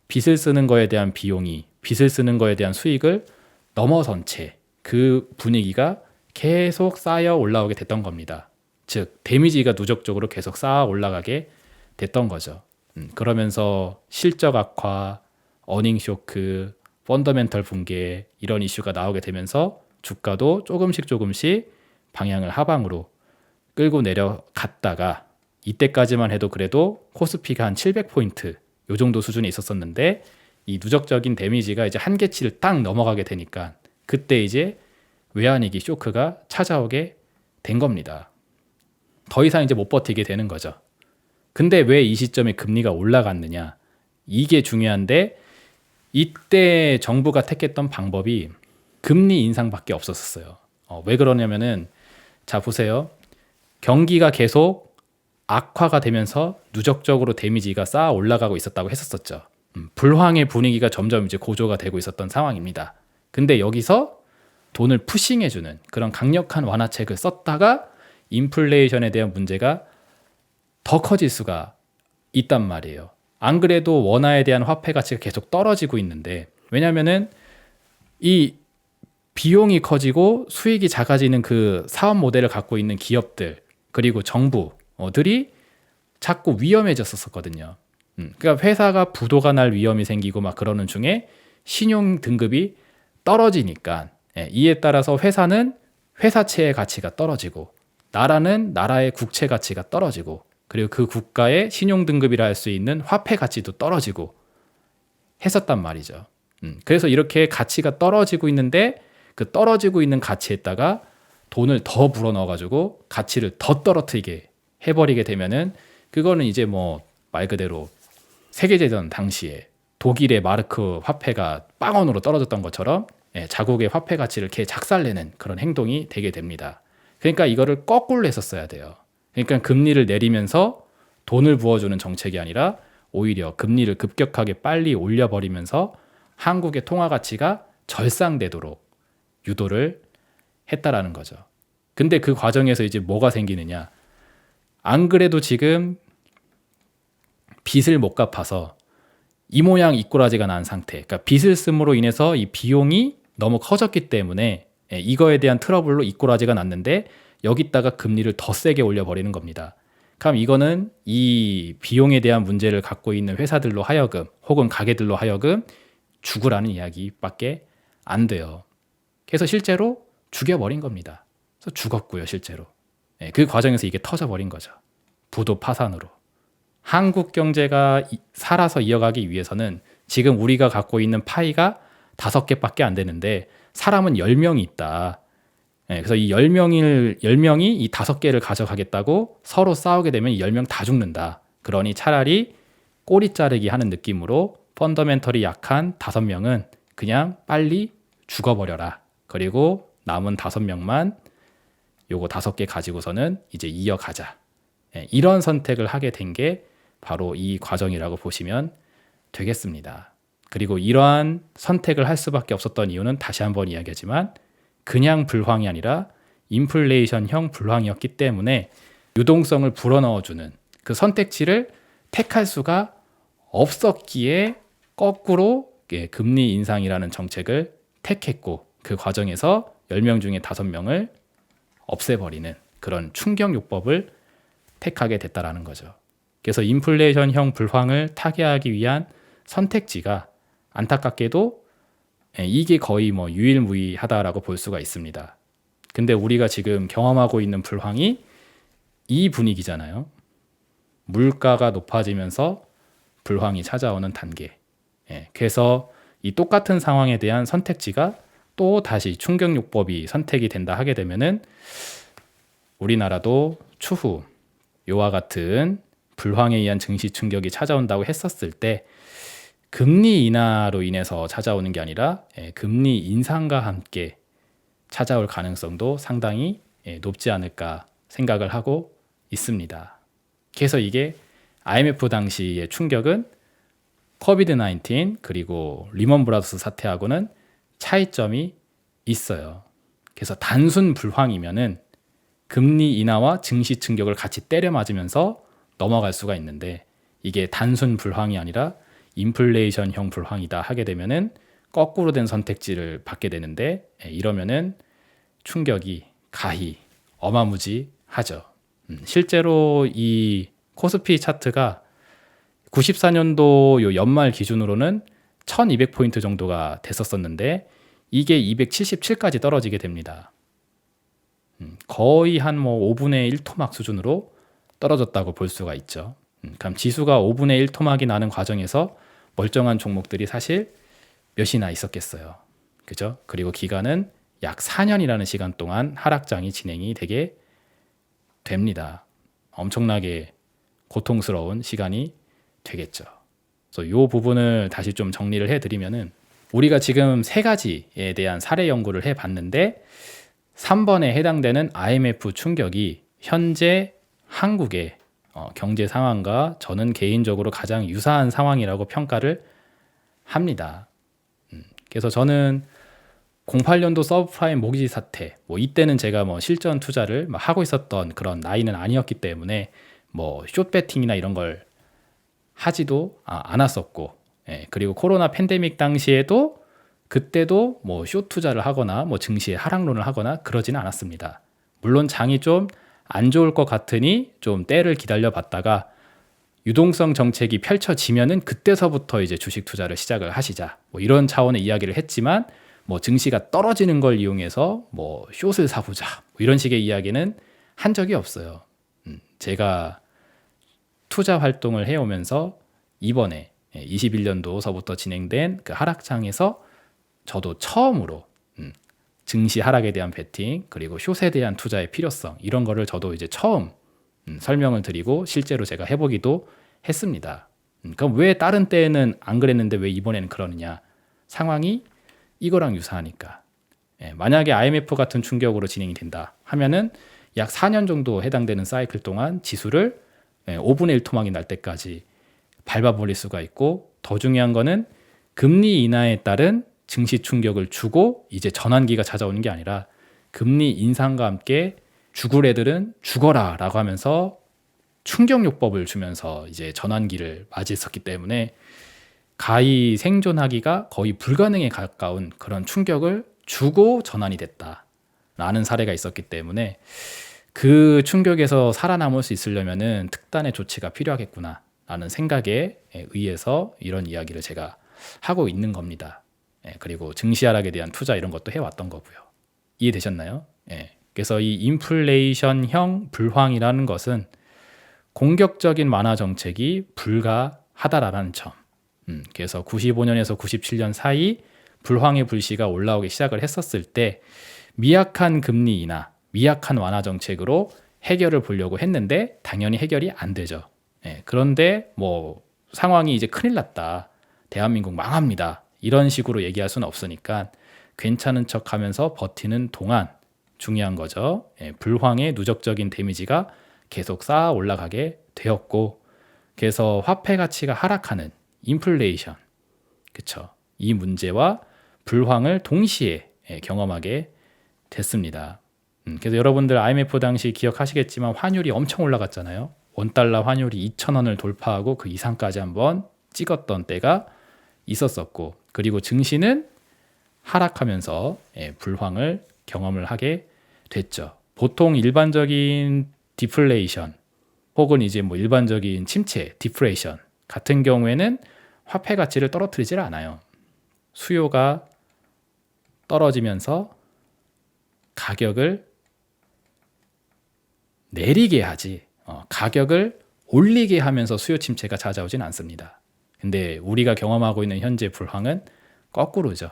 빚을 쓰는 거에 대한 비용이, 빚을 쓰는 거에 대한 수익을 넘어선 채 그 분위기가 계속 쌓여 올라오게 됐던 겁니다. 즉 데미지가 누적적으로 계속 쌓아 올라가게 됐던 거죠. 그러면서 실적 악화, 어닝 쇼크, 펀더멘털 붕괴 이런 이슈가 나오게 되면서 주가도 조금씩 방향을 하방으로 끌고 내려갔다가 이때까지만 해도 그래도 코스피가 한 700포인트 요 정도 수준에 있었었는데 이 누적적인 데미지가 이제 한계치를 딱 넘어가게 되니까 그때 이제 외환위기 쇼크가 찾아오게 된 겁니다. 더 이상 이제 못 버티게 되는 거죠. 근데 왜 이 시점에 금리가 올라갔느냐? 이게 중요한데 이때 정부가 택했던 방법이 금리 인상밖에 없었어요. 왜 그러냐면은 자 보세요. 경기가 계속 악화가 되면서 누적적으로 데미지가 쌓아 올라가고 있었다고 했었죠. 불황의 분위기가 점점 이제 고조가 되고 있었던 상황입니다. 근데 여기서 돈을 푸싱해주는 그런 강력한 완화책을 썼다가 인플레이션에 대한 문제가 더 커질 수가 있단 말이에요. 안 그래도 원화에 대한 화폐 가치가 계속 떨어지고 있는데 왜냐면은 이 비용이 커지고 수익이 작아지는 그 사업 모델을 갖고 있는 기업들 그리고 정부들이 자꾸 위험해졌었거든요. 그러니까 회사가 부도가 날 위험이 생기고 막 그러는 중에 신용 등급이 떨어지니까 이에 따라서 회사는 회사채의 가치가 떨어지고 나라는 나라의 국채 가치가 떨어지고 그리고 그 국가의 신용 등급이라 할 수 있는 화폐 가치도 떨어지고 했었단 말이죠. 그래서 이렇게 가치가 떨어지고 있는데 그 떨어지고 있는 가치에다가 돈을 더 불어 넣어가지고 가치를 더 떨어뜨리게 해버리게 되면은 그거는 이제 뭐 말 그대로 세계대전 당시에 독일의 마르크 화폐가 빵원으로 떨어졌던 것처럼 자국의 화폐 가치를 이렇게 작살내는 그런 행동이 되게 됩니다. 그러니까 이거를 거꾸로 했었어야 돼요. 그러니까 금리를 내리면서 돈을 부어주는 정책이 아니라 오히려 금리를 급격하게 빨리 올려버리면서 한국의 통화 가치가 절상되도록 유도를 했다라는 거죠. 근데 그 과정에서 이제 뭐가 생기느냐? 안 그래도 지금 빚을 못 갚아서 이 모양 이 꼬라지가 난 상태. 그러니까 빚을 씀으로 인해서 이 비용이 너무 커졌기 때문에 이거에 대한 트러블로 이 꼬라지가 났는데 여기다가 금리를 더 세게 올려버리는 겁니다. 그럼 이거는 이 비용에 대한 문제를 갖고 있는 회사들로 하여금 혹은 가게들로 하여금 죽으라는 이야기밖에 안 돼요. 그래서 실제로 죽여버린 겁니다. 그래서 죽었고요, 실제로. 그 과정에서 이게 터져버린 거죠. 부도 파산으로. 한국 경제가 살아서 이어가기 위해서는 지금 우리가 갖고 있는 파이가 5개밖에 안 되는데 사람은 10명이 있다. 그래서 이 10명이 이 5개를 가져가겠다고 서로 싸우게 되면 이 10명 다 죽는다. 그러니 차라리 꼬리 자르기 하는 느낌으로 펀더멘털이 약한 5명은 그냥 빨리 죽어버려라. 그리고 남은 5명만 요거 5개 가지고서는 이제 이어가자. 이런 선택을 하게 된 게 바로 이 과정이라고 보시면 되겠습니다. 그리고 이러한 선택을 할 수밖에 없었던 이유는 다시 한번 이야기하지만 그냥 불황이 아니라 인플레이션형 불황이었기 때문에 유동성을 불어넣어주는 그 선택지를 택할 수가 없었기에 거꾸로 금리 인상이라는 정책을 택했고 그 과정에서 10명 중에 5명을 없애버리는 그런 충격요법을 택하게 됐다라는 거죠. 그래서 인플레이션형 불황을 타개하기 위한 선택지가 안타깝게도 이게 거의 뭐 유일무이하다라고 볼 수가 있습니다. 근데 우리가 지금 경험하고 있는 불황이 이 분위기잖아요. 물가가 높아지면서 불황이 찾아오는 단계. 그래서 이 똑같은 상황에 대한 선택지가 또 다시 충격요법이 선택이 된다 하게 되면은 우리나라도 추후 요와 같은 불황에 의한 증시 충격이 찾아온다고 했었을 때 금리 인하로 인해서 찾아오는 게 아니라 금리 인상과 함께 찾아올 가능성도 상당히 높지 않을까 생각을 하고 있습니다. 그래서 이게 IMF 당시의 충격은 코비드-19 그리고 리먼 브라더스 사태하고는 차이점이 있어요. 그래서 단순 불황이면은 금리 인하와 증시 충격을 같이 때려 맞으면서 넘어갈 수가 있는데 이게 단순 불황이 아니라 인플레이션형 불황이다 하게 되면은 거꾸로 된 선택지를 받게 되는데 이러면은 충격이 가히 어마무지하죠. 실제로 이 코스피 차트가 94년도 요 연말 기준으로는 1200포인트 정도가 됐었었는데 이게 277까지 떨어지게 됩니다. 거의 한 뭐 5분의 1 토막 수준으로 떨어졌다고 볼 수가 있죠. 그럼 지수가 5분의 1 토막이 나는 과정에서 멀쩡한 종목들이 사실 몇이나 있었겠어요. 그죠? 그리고 기간은 약 4년이라는 시간 동안 하락장이 진행이 되게 됩니다. 엄청나게 고통스러운 시간이 되겠죠. 그래서 이 부분을 다시 좀 정리를 해드리면은 우리가 지금 세 가지에 대한 사례 연구를 해봤는데 3번에 해당되는 IMF 충격이 현재 한국의 경제 상황과 저는 개인적으로 가장 유사한 상황이라고 평가를 합니다. 그래서 저는 08년도 서브프라임 모기지 사태, 뭐 이때는 제가 뭐 실전 투자를 막 하고 있었던 그런 나이는 아니었기 때문에 뭐 숏배팅이나 이런 걸 하지도 않았었고, 그리고 코로나 팬데믹 당시에도 그때도 뭐 숏 투자를 하거나 뭐 증시에 하락론을 하거나 그러지는 않았습니다. 물론 장이 좀 안 좋을 것 같으니 좀 때를 기다려 봤다가 유동성 정책이 펼쳐지면은 그때서부터 이제 주식 투자를 시작을 하시자. 뭐 이런 차원의 이야기를 했지만 뭐 증시가 떨어지는 걸 이용해서 뭐 숏을 사보자. 뭐 이런 식의 이야기는 한 적이 없어요. 제가 투자 활동을 해오면서 이번에 21년도서부터 진행된 그 하락장에서 저도 처음으로 증시 하락에 대한 베팅 그리고 숏에 대한 투자의 필요성 이런 거를 저도 이제 처음 설명을 드리고 실제로 제가 해보기도 했습니다. 그럼 왜 다른 때에는 안 그랬는데 왜 이번에는 그러느냐? 상황이 이거랑 유사하니까. 만약에 IMF 같은 충격으로 진행이 된다 하면은 약 4년 정도 해당되는 사이클 동안 지수를 5분의 1 토막이 날 때까지 밟아버릴 수가 있고 더 중요한 거는 금리 인하에 따른 증시 충격을 주고 이제 전환기가 찾아오는 게 아니라 금리 인상과 함께 죽을 애들은 죽어라 라고 하면서 충격요법을 주면서 이제 전환기를 맞이했었기 때문에 가히 생존하기가 거의 불가능에 가까운 그런 충격을 주고 전환이 됐다라는 사례가 있었기 때문에 그 충격에서 살아남을 수 있으려면은 특단의 조치가 필요하겠구나 라는 생각에 의해서 이런 이야기를 제가 하고 있는 겁니다. 그리고 증시 하락에 대한 투자 이런 것도 해왔던 거고요. 이해되셨나요? 그래서 이 인플레이션형 불황이라는 것은 공격적인 완화 정책이 불가하다라는 점. 그래서 95년에서 97년 사이 불황의 불씨가 올라오기 시작을 했었을 때 미약한 금리 인하, 미약한 완화 정책으로 해결을 보려고 했는데 당연히 해결이 안 되죠. 그런데 뭐 상황이 이제 큰일 났다. 대한민국 망합니다. 이런 식으로 얘기할 수는 없으니까 괜찮은 척 하면서 버티는 동안 중요한 거죠. 불황의 누적적인 데미지가 계속 쌓아 올라가게 되었고 그래서 화폐 가치가 하락하는 인플레이션 그쵸? 이 문제와 불황을 동시에 경험하게 됐습니다. 그래서 여러분들 IMF 당시 기억하시겠지만 환율이 엄청 올라갔잖아요. 원달러 환율이 2,000원을 돌파하고 그 이상까지 한번 찍었던 때가 있었었고 그리고 증시는 하락하면서 불황을 경험을 하게 됐죠. 보통 일반적인 디플레이션 혹은 이제 뭐 일반적인 침체, 디프레이션 같은 경우에는 화폐 가치를 떨어뜨리질 않아요. 수요가 떨어지면서 가격을 내리게 하지, 가격을 올리게 하면서 수요 침체가 찾아오진 않습니다. 근데 우리가 경험하고 있는 현재 불황은 거꾸로죠.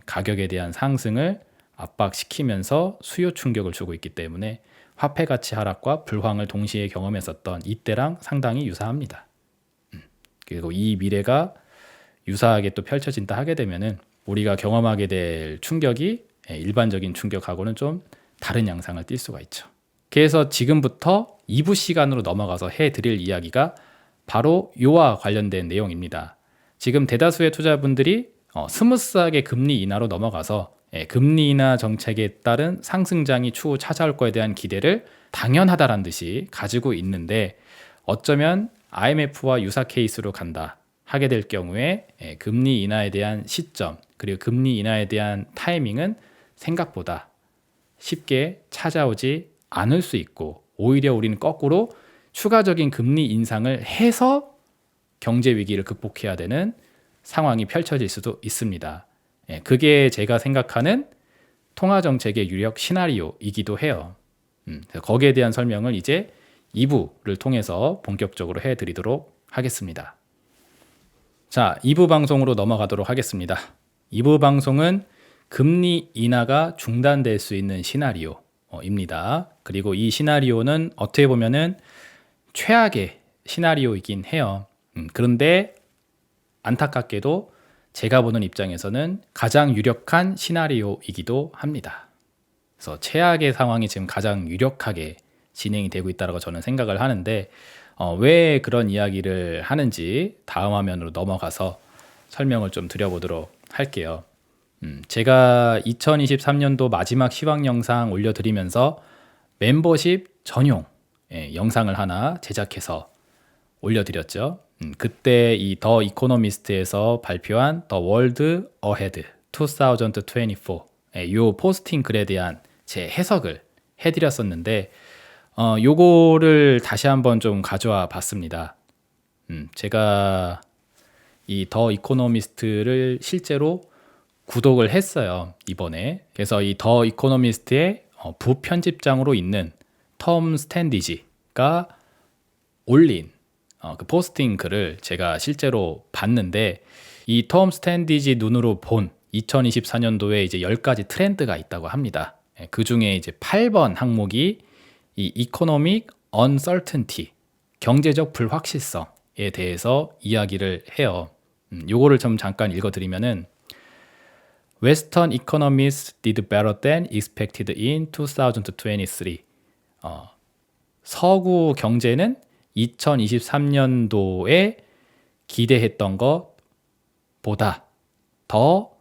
가격에 대한 상승을 압박시키면서 수요 충격을 주고 있기 때문에 화폐 가치 하락과 불황을 동시에 경험했었던 이때랑 상당히 유사합니다. 그리고 이 미래가 유사하게 또 펼쳐진다 하게 되면은 우리가 경험하게 될 충격이 일반적인 충격하고는 좀 다른 양상을 띌 수가 있죠. 그래서 지금부터 2부 시간으로 넘어가서 해드릴 이야기가 바로 이와 관련된 내용입니다. 지금 대다수의 투자분들이 스무스하게 금리 인하로 넘어가서 금리 인하 정책에 따른 상승장이 추후 찾아올 거에 대한 기대를 당연하다란 듯이 가지고 있는데, 어쩌면 IMF와 유사 케이스로 간다 하게 될 경우에 금리 인하에 대한 시점, 그리고 금리 인하에 대한 타이밍은 생각보다 쉽게 찾아오지 않을 수 있고, 오히려 우리는 거꾸로 추가적인 금리 인상을 해서 경제 위기를 극복해야 되는 상황이 펼쳐질 수도 있습니다. 그게 제가 생각하는 통화정책의 유력 시나리오이기도 해요. 거기에 대한 설명을 이제 2부를 통해서 본격적으로 해드리도록 하겠습니다. 자, 2부 방송으로 넘어가도록 하겠습니다. 2부 방송은 금리 인하가 중단될 수 있는 시나리오입니다. 그리고 이 시나리오는 어떻게 보면은 최악의 시나리오이긴 해요. 그런데 안타깝게도 제가 보는 입장에서는 가장 유력한 시나리오이기도 합니다. 그래서 최악의 상황이 지금 가장 유력하게 진행이 되고 있다고 저는 생각을 하는데, 왜 그런 이야기를 하는지 다음 화면으로 넘어가서 설명을 좀 드려보도록 할게요. 제가 2023년도 마지막 시황 영상 올려드리면서 멤버십 전용 영상을 하나 제작해서 올려드렸죠. 그때 이 더 이코노미스트에서 발표한 The World Ahead 2024 요 포스팅 글에 대한 제 해석을 해드렸었는데, 요거를 다시 한번 좀 가져와 봤습니다. 제가 이 더 이코노미스트를 실제로 구독을 했어요, 이번에. 그래서 이 더 이코노미스트의 부편집장으로 있는 톰 스탠디지가 올린 그 포스팅 글을 제가 실제로 봤는데, 이 톰 스탠디지 눈으로 본 2024년도에 이제 10가지 트렌드가 있다고 합니다. 그 중에 이제 8번 항목이 이 Economic Uncertainty, 경제적 불확실성에 대해서 이야기를 해요. 요거를 좀 잠깐 읽어드리면은, Western economies did better than expected in 2023. 서구 경제는 2023년도에 기대했던 것보다 더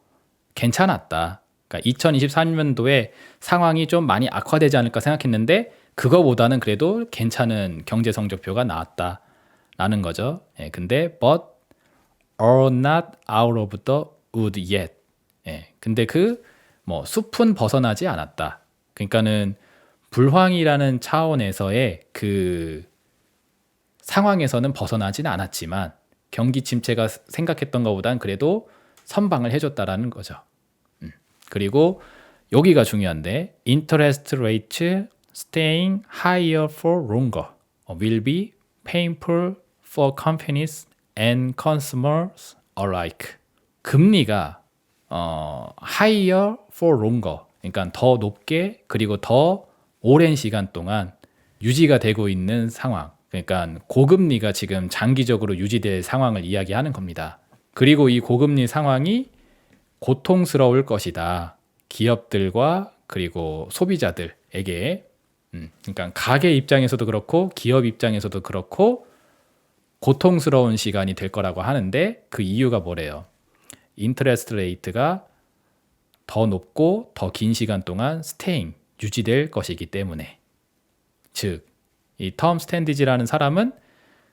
괜찮았다. 그러니까 2023년도에 상황이 좀 많이 악화되지 않을까 생각했는데 그거보다는 그래도 괜찮은 경제 성적표가 나왔다라는 거죠. 근데 but are not out of the wood yet. 근데 그 뭐 숲은 벗어나지 않았다. 그러니까는 불황이라는 차원에서의 그 상황에서는 벗어나지는 않았지만 경기 침체가 생각했던 것보단 그래도 선방을 해줬다라는 거죠. 그리고 여기가 중요한데, interest rates staying higher for longer will be painful for companies and consumers alike. 금리가 higher for longer, 그러니까 더 높게 그리고 더 오랜 시간 동안 유지가 되고 있는 상황, 그러니까 고금리가 지금 장기적으로 유지될 상황을 이야기하는 겁니다. 그리고 이 고금리 상황이 고통스러울 것이다. 기업들과 그리고 소비자들에게. 그러니까 가게 입장에서도 그렇고 기업 입장에서도 그렇고 고통스러운 시간이 될 거라고 하는데, 그 이유가 뭐래요? 인터레스트 레이트가 더 높고 더 긴 시간 동안 스테잉, 유지될 것이기 때문에. 즉, 이 톰 스탠디지라는 사람은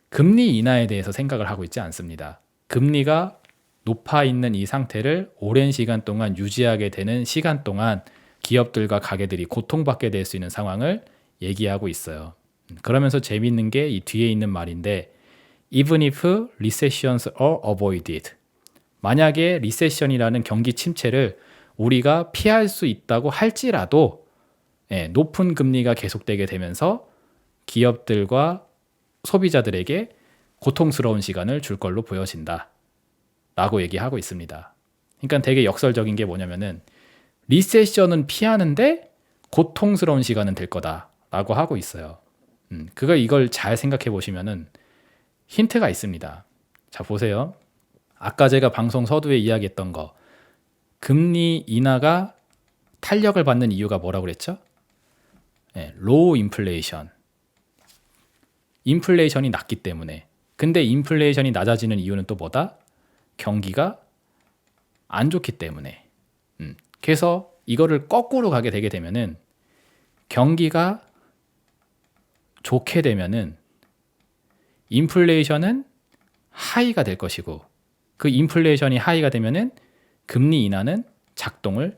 금리 인하에 대해서 생각을 하고 있지 않습니다. 금리가 높아 있는 이 상태를 오랜 시간 동안 유지하게 되는 시간 동안 기업들과 가게들이 고통받게 될 수 있는 상황을 얘기하고 있어요. 그러면서 재밌는 게 이 뒤에 있는 말인데 even if recessions are avoided. 만약에 리세션이라는 경기 침체를 우리가 피할 수 있다고 할지라도 높은 금리가 계속되게 되면서 기업들과 소비자들에게 고통스러운 시간을 줄 걸로 보여진다 라고 얘기하고 있습니다. 그러니까 되게 역설적인 게 뭐냐면은 리세션은 피하는데 고통스러운 시간은 될 거다 라고 하고 있어요. 이걸 잘 생각해 보시면은 힌트가 있습니다. 자, 보세요. 아까 제가 방송 서두에 이야기했던 거, 금리 인하가 탄력을 받는 이유가 뭐라고 그랬죠? 로우 인플레이션. 인플레이션이 낮기 때문에. 근데 인플레이션이 낮아지는 이유는 또 뭐다? 경기가 안 좋기 때문에. 그래서 이거를 거꾸로 가게 되게 되면은 경기가 좋게 되면은 인플레이션은 하이가 될 것이고 그 인플레이션이 하이가 되면은 금리 인하는 작동을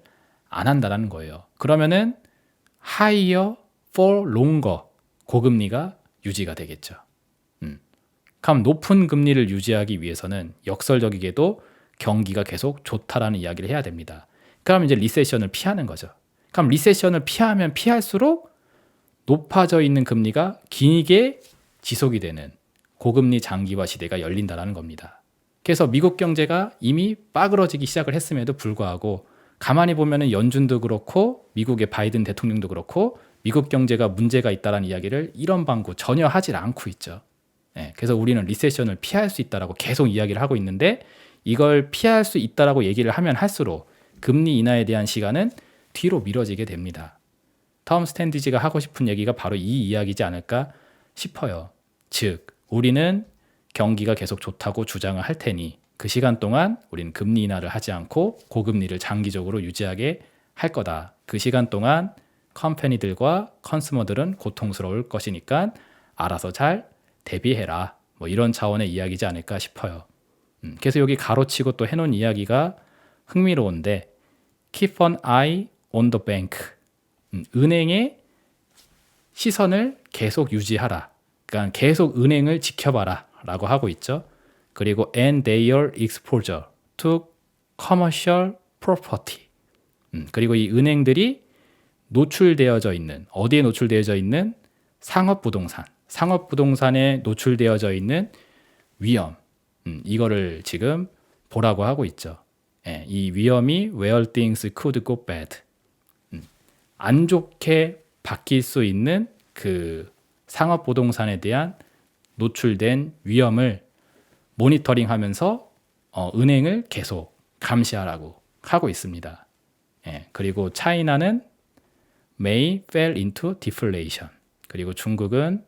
안 한다는 거예요. 그러면은 higher for longer 고금리가 유지가 되겠죠. 그럼 높은 금리를 유지하기 위해서는 역설적이게도 경기가 계속 좋다라는 이야기를 해야 됩니다. 그럼 이제 리세션을 피하는 거죠. 그럼 리세션을 피하면 피할수록 높아져 있는 금리가 길게 지속이 되는 고금리 장기화 시대가 열린다는 겁니다. 그래서 미국 경제가 이미 빠그러지기 시작을 했음에도 불구하고 가만히 보면은 연준도 그렇고 미국의 바이든 대통령도 그렇고 미국 경제가 문제가 있다는 이야기를 이런 방구 전혀 하질 않고 있죠. 그래서 우리는 리세션을 피할 수 있다라고 계속 이야기를 하고 있는데 이걸 피할 수 있다라고 얘기를 하면 할수록 금리 인하에 대한 시간은 뒤로 미뤄지게 됩니다. 톰 스탠디지가 하고 싶은 얘기가 바로 이 이야기지 않을까 싶어요. 즉, 우리는 경기가 계속 좋다고 주장을 할 테니 그 시간 동안 우리는 금리 인하를 하지 않고 고금리를 장기적으로 유지하게 할 거다. 그 시간 동안 컴퍼니들과 컨슈머들은 고통스러울 것이니까 알아서 잘 대비해라. 뭐 이런 차원의 이야기지 않을까 싶어요. 그래서 여기 가로치고 또 해놓은 이야기가 흥미로운데 Keep an eye on the bank. 은행의 시선을 계속 유지하라. 그러니까 계속 은행을 지켜봐라 라고 하고 있죠. 그리고 and their exposure to commercial property. 그리고 이 은행들이 노출되어져 있는 어디에 노출되어져 있는 상업부동산, 상업부동산에 노출되어져 있는 위험, 이거를 지금 보라고 하고 있죠. 이 위험이 where things could go bad, 안 좋게 바뀔 수 있는 그 상업부동산에 대한 노출된 위험을 모니터링하면서 은행을 계속 감시하라고 하고 있습니다. 그리고 차이나는 may fall into deflation. 그리고 중국은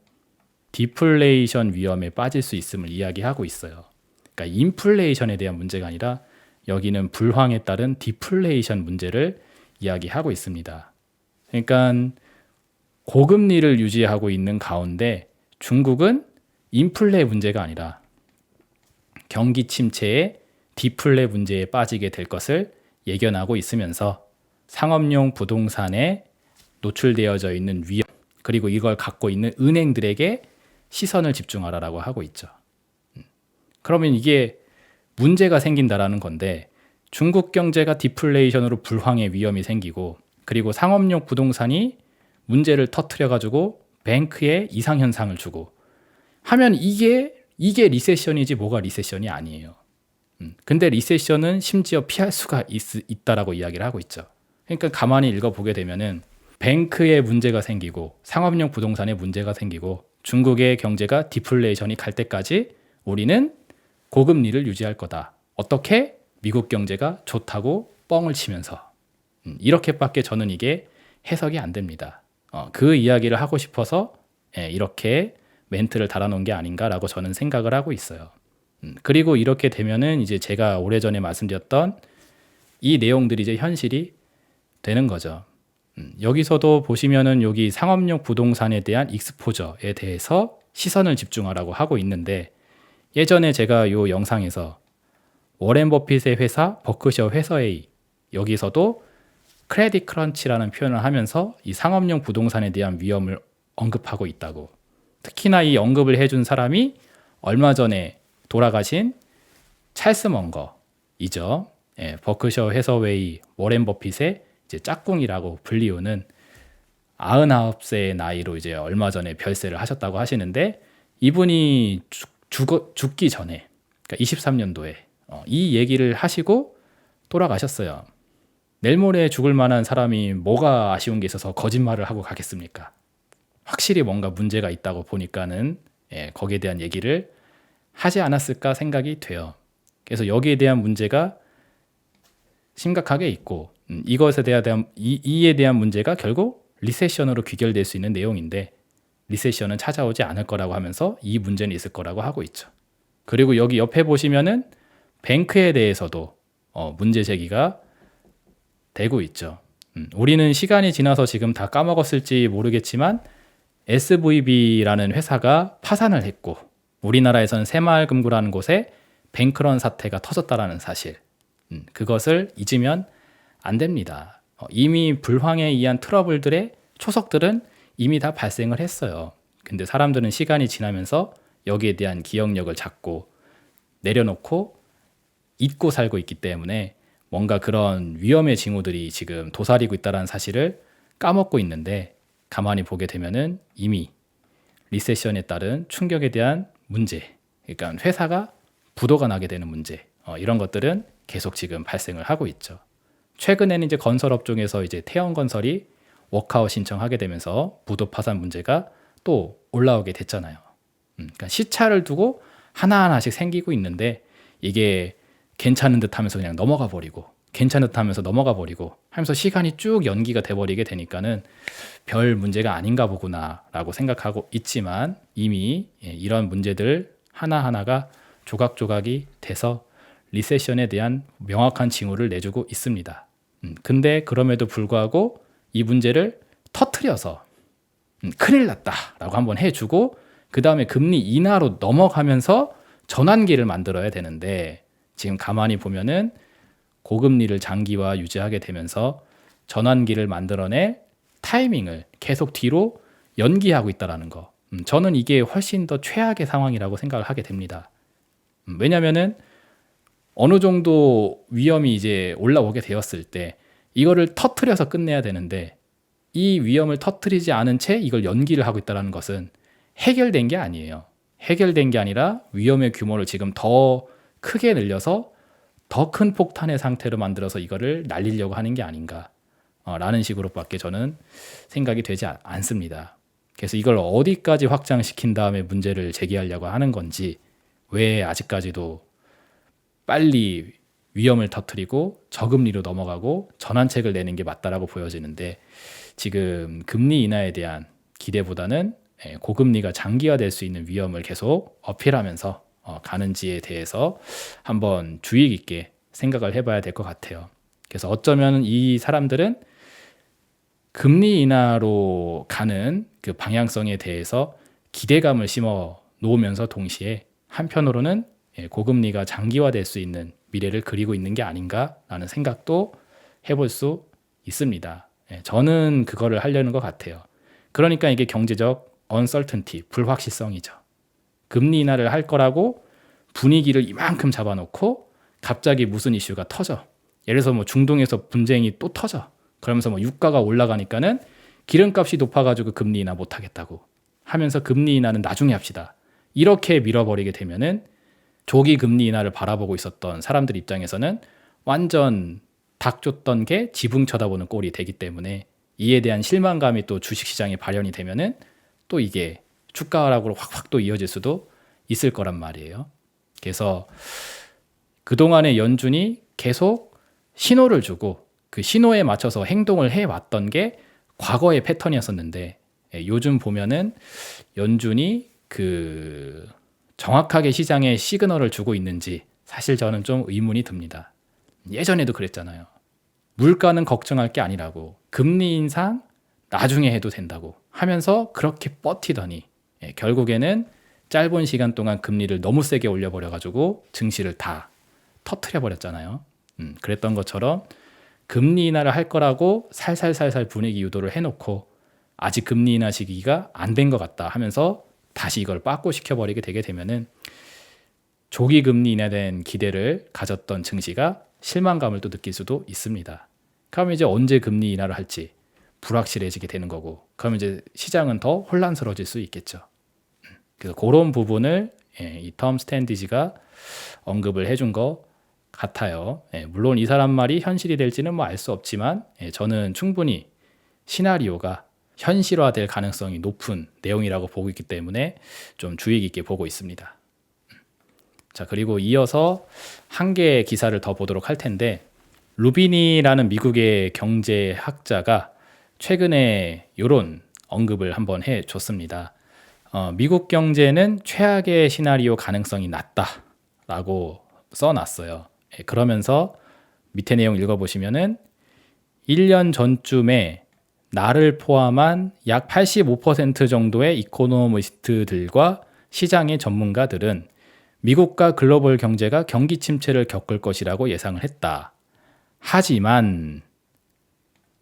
디플레이션 위험에 빠질 수 있음을 이야기하고 있어요. 그러니까 인플레이션에 대한 문제가 아니라 여기는 불황에 따른 디플레이션 문제를 이야기하고 있습니다. 그러니까 고금리를 유지하고 있는 가운데 중국은 인플레 문제가 아니라 경기 침체에 디플레 문제에 빠지게 될 것을 예견하고 있으면서 상업용 부동산에 노출되어져 있는 위험, 그리고 이걸 갖고 있는 은행들에게 시선을 집중하라라고 하고 있죠. 그러면 이게 문제가 생긴다라는 건데 중국 경제가 디플레이션으로 불황의 위험이 생기고 그리고 상업용 부동산이 문제를 터트려가지고 뱅크에 이상현상을 주고 하면 이게 리세션이지 뭐가 리세션이 아니에요. 근데 리세션은 심지어 피할 수가 있다라고 이야기를 하고 있죠. 그러니까 가만히 읽어보게 되면은 뱅크에 문제가 생기고 상업용 부동산에 문제가 생기고 중국의 경제가 디플레이션이 갈 때까지 우리는 고금리를 유지할 거다. 어떻게? 미국 경제가 좋다고 뻥을 치면서. 이렇게밖에 저는 이게 해석이 안 됩니다. 그 이야기를 하고 싶어서 이렇게 멘트를 달아놓은 게 아닌가라고 저는 생각을 하고 있어요. 그리고 이렇게 되면은 이제 제가 오래전에 말씀드렸던 이 내용들이 이제 현실이 되는 거죠. 여기서도 보시면은 여기 상업용 부동산에 대한 익스포저에 대해서 시선을 집중하라고 하고 있는데 예전에 제가 요 영상에서 워렌 버핏의 회사 버크셔 회서에이 여기서도 크레딧 크런치라는 표현을 하면서 이 상업용 부동산에 대한 위험을 언급하고 있다고. 특히나 이 언급을 해준 사람이 얼마 전에 돌아가신 찰스 먼거이죠. 예, 버크셔 해서웨이 워렌 버핏의 이제 짝꿍이라고 불리우는 99세의 나이로 이제 얼마 전에 별세를 하셨다고 하시는데, 이분이 죽기 전에, 그러니까 23년도에 이 얘기를 하시고 돌아가셨어요. 내일 모레 죽을 만한 사람이 뭐가 아쉬운 게 있어서 거짓말을 하고 가겠습니까? 확실히 뭔가 문제가 있다고 보니까는 거기에 대한 얘기를 하지 않았을까 생각이 돼요. 그래서 여기에 대한 문제가 심각하게 있고, 이에 대한 문제가 결국 리세션으로 귀결될 수 있는 내용인데, 리세션은 찾아오지 않을 거라고 하면서 이 문제는 있을 거라고 하고 있죠. 그리고 여기 옆에 보시면은 뱅크에 대해서도 문제 제기가 되고 있죠. 우리는 시간이 지나서 지금 다 까먹었을지 모르겠지만 SVB라는 회사가 파산을 했고, 우리나라에서는 새마을금고라는 곳에 뱅크런 사태가 터졌다라는 사실, 그것을 잊으면 안 됩니다. 이미 불황에 의한 트러블들의 초석들은 이미 다 발생을 했어요. 근데 사람들은 시간이 지나면서 여기에 대한 기억력을 잡고 내려놓고 잊고 살고 있기 때문에 뭔가 그런 위험의 징후들이 지금 도사리고 있다는 사실을 까먹고 있는데, 가만히 보게 되면은 이미 리세션에 따른 충격에 대한 문제, 그러니까 회사가 부도가 나게 되는 문제, 이런 것들은 계속 지금 발생을 하고 있죠. 최근에는 이제 건설업종에서 이제 태형건설이 워크아웃 신청하게 되면서 부도 파산 문제가 또 올라오게 됐잖아요. 그러니까 시차를 두고 하나하나씩 생기고 있는데, 이게 괜찮은 듯 하면서 그냥 넘어가 버리고, 괜찮은 듯 하면서 넘어가 버리고 하면서 시간이 쭉 연기가 돼버리게 되니까는 별 문제가 아닌가 보구나 라고 생각하고 있지만, 이미 이런 문제들 하나하나가 조각조각이 돼서 리세션에 대한 명확한 징후를 내주고 있습니다. 근데 그럼에도 불구하고 이 문제를 터트려서 큰일 났다 라고 한번 해주고, 그 다음에 금리 인하로 넘어가면서 전환기를 만들어야 되는데, 지금 가만히 보면은 고금리를 장기화 유지하게 되면서 전환기를 만들어낼 타이밍을 계속 뒤로 연기하고 있다는 거. 저는 이게 훨씬 더 최악의 상황이라고 생각을 하게 됩니다. 왜냐면은 어느 정도 위험이 이제 올라오게 되었을 때 이거를 터트려서 끝내야 되는데, 이 위험을 터트리지 않은 채 이걸 연기를 하고 있다는 것은 해결된 게 아니에요. 해결된 게 아니라 위험의 규모를 지금 더 크게 늘려서 더 큰 폭탄의 상태로 만들어서 이거를 날리려고 하는 게 아닌가 라는 식으로밖에 저는 생각이 되지 않습니다. 그래서 이걸 어디까지 확장시킨 다음에 문제를 제기하려고 하는 건지, 왜 아직까지도 빨리 위험을 터뜨리고 저금리로 넘어가고 전환책을 내는 게 맞다라고 보여지는데, 지금 금리 인하에 대한 기대보다는 고금리가 장기화될 수 있는 위험을 계속 어필하면서 가는지에 대해서 한번 주의 깊게 생각을 해봐야 될 것 같아요. 그래서 어쩌면 이 사람들은 금리 인하로 가는 그 방향성에 대해서 기대감을 심어 놓으면서 동시에 한편으로는 고금리가 장기화될 수 있는 미래를 그리고 있는 게 아닌가라는 생각도 해볼 수 있습니다. 저는 그거를 하려는 것 같아요. 그러니까 이게 경제적 uncertainty, 불확실성이죠. 금리 인하를 할 거라고 분위기를 이만큼 잡아놓고 갑자기 무슨 이슈가 터져. 예를 들어서 뭐 중동에서 분쟁이 또 터져. 그러면서 뭐 유가가 올라가니까는 기름값이 높아가지고 금리 인하 못하겠다고 하면서 금리 인하는 나중에 합시다. 이렇게 밀어버리게 되면은 조기 금리 인하를 바라보고 있었던 사람들 입장에서는 완전 닭 쫓던 게 지붕 쳐다보는 꼴이 되기 때문에, 이에 대한 실망감이 또 주식시장에 발현이 되면은 또 이게 주가 하락으로 확확 또 이어질 수도 있을 거란 말이에요. 그래서 그동안의 연준이 계속 신호를 주고 그 신호에 맞춰서 행동을 해왔던 게 과거의 패턴이었었는데, 요즘 보면은 연준이 그 정확하게 시장에 시그널을 주고 있는지 사실 저는 좀 의문이 듭니다. 예전에도 그랬잖아요. 물가는 걱정할 게 아니라고, 금리 인상 나중에 해도 된다고 하면서 그렇게 버티더니 결국에는 짧은 시간 동안 금리를 너무 세게 올려버려가지고 증시를 다 터트려버렸잖아요. 그랬던 것처럼 금리 인하를 할 거라고 살살살살 분위기 유도를 해놓고 아직 금리 인하 시기가 안 된 것 같다 하면서 다시 이걸 빠꾸 시켜버리게 되게 되면은 조기 금리 인하에 대한 기대를 가졌던 증시가 실망감을 또 느낄 수도 있습니다. 그러면 이제 언제 금리 인하를 할지 불확실해지게 되는 거고, 그러면 이제 시장은 더 혼란스러워질 수 있겠죠. 그래서 그런 부분을 이 텀 스탠디지가 언급을 해준 것 같아요. 물론 이 사람 말이 현실이 될지는 뭐 알 수 없지만 저는 충분히 시나리오가 현실화될 가능성이 높은 내용이라고 보고 있기 때문에 좀 주의 깊게 보고 있습니다. 자, 그리고 이어서 한 개의 기사를 더 보도록 할 텐데, 루비니라는 미국의 경제학자가 최근에 이런 언급을 한번 해줬습니다. 미국 경제는 최악의 시나리오 가능성이 낮다라고 써놨어요. 그러면서 밑에 내용 읽어보시면은 1년 전쯤에 나를 포함한 약 85% 정도의 이코노미스트들과 시장의 전문가들은 미국과 글로벌 경제가 경기 침체를 겪을 것이라고 예상을 했다. 하지만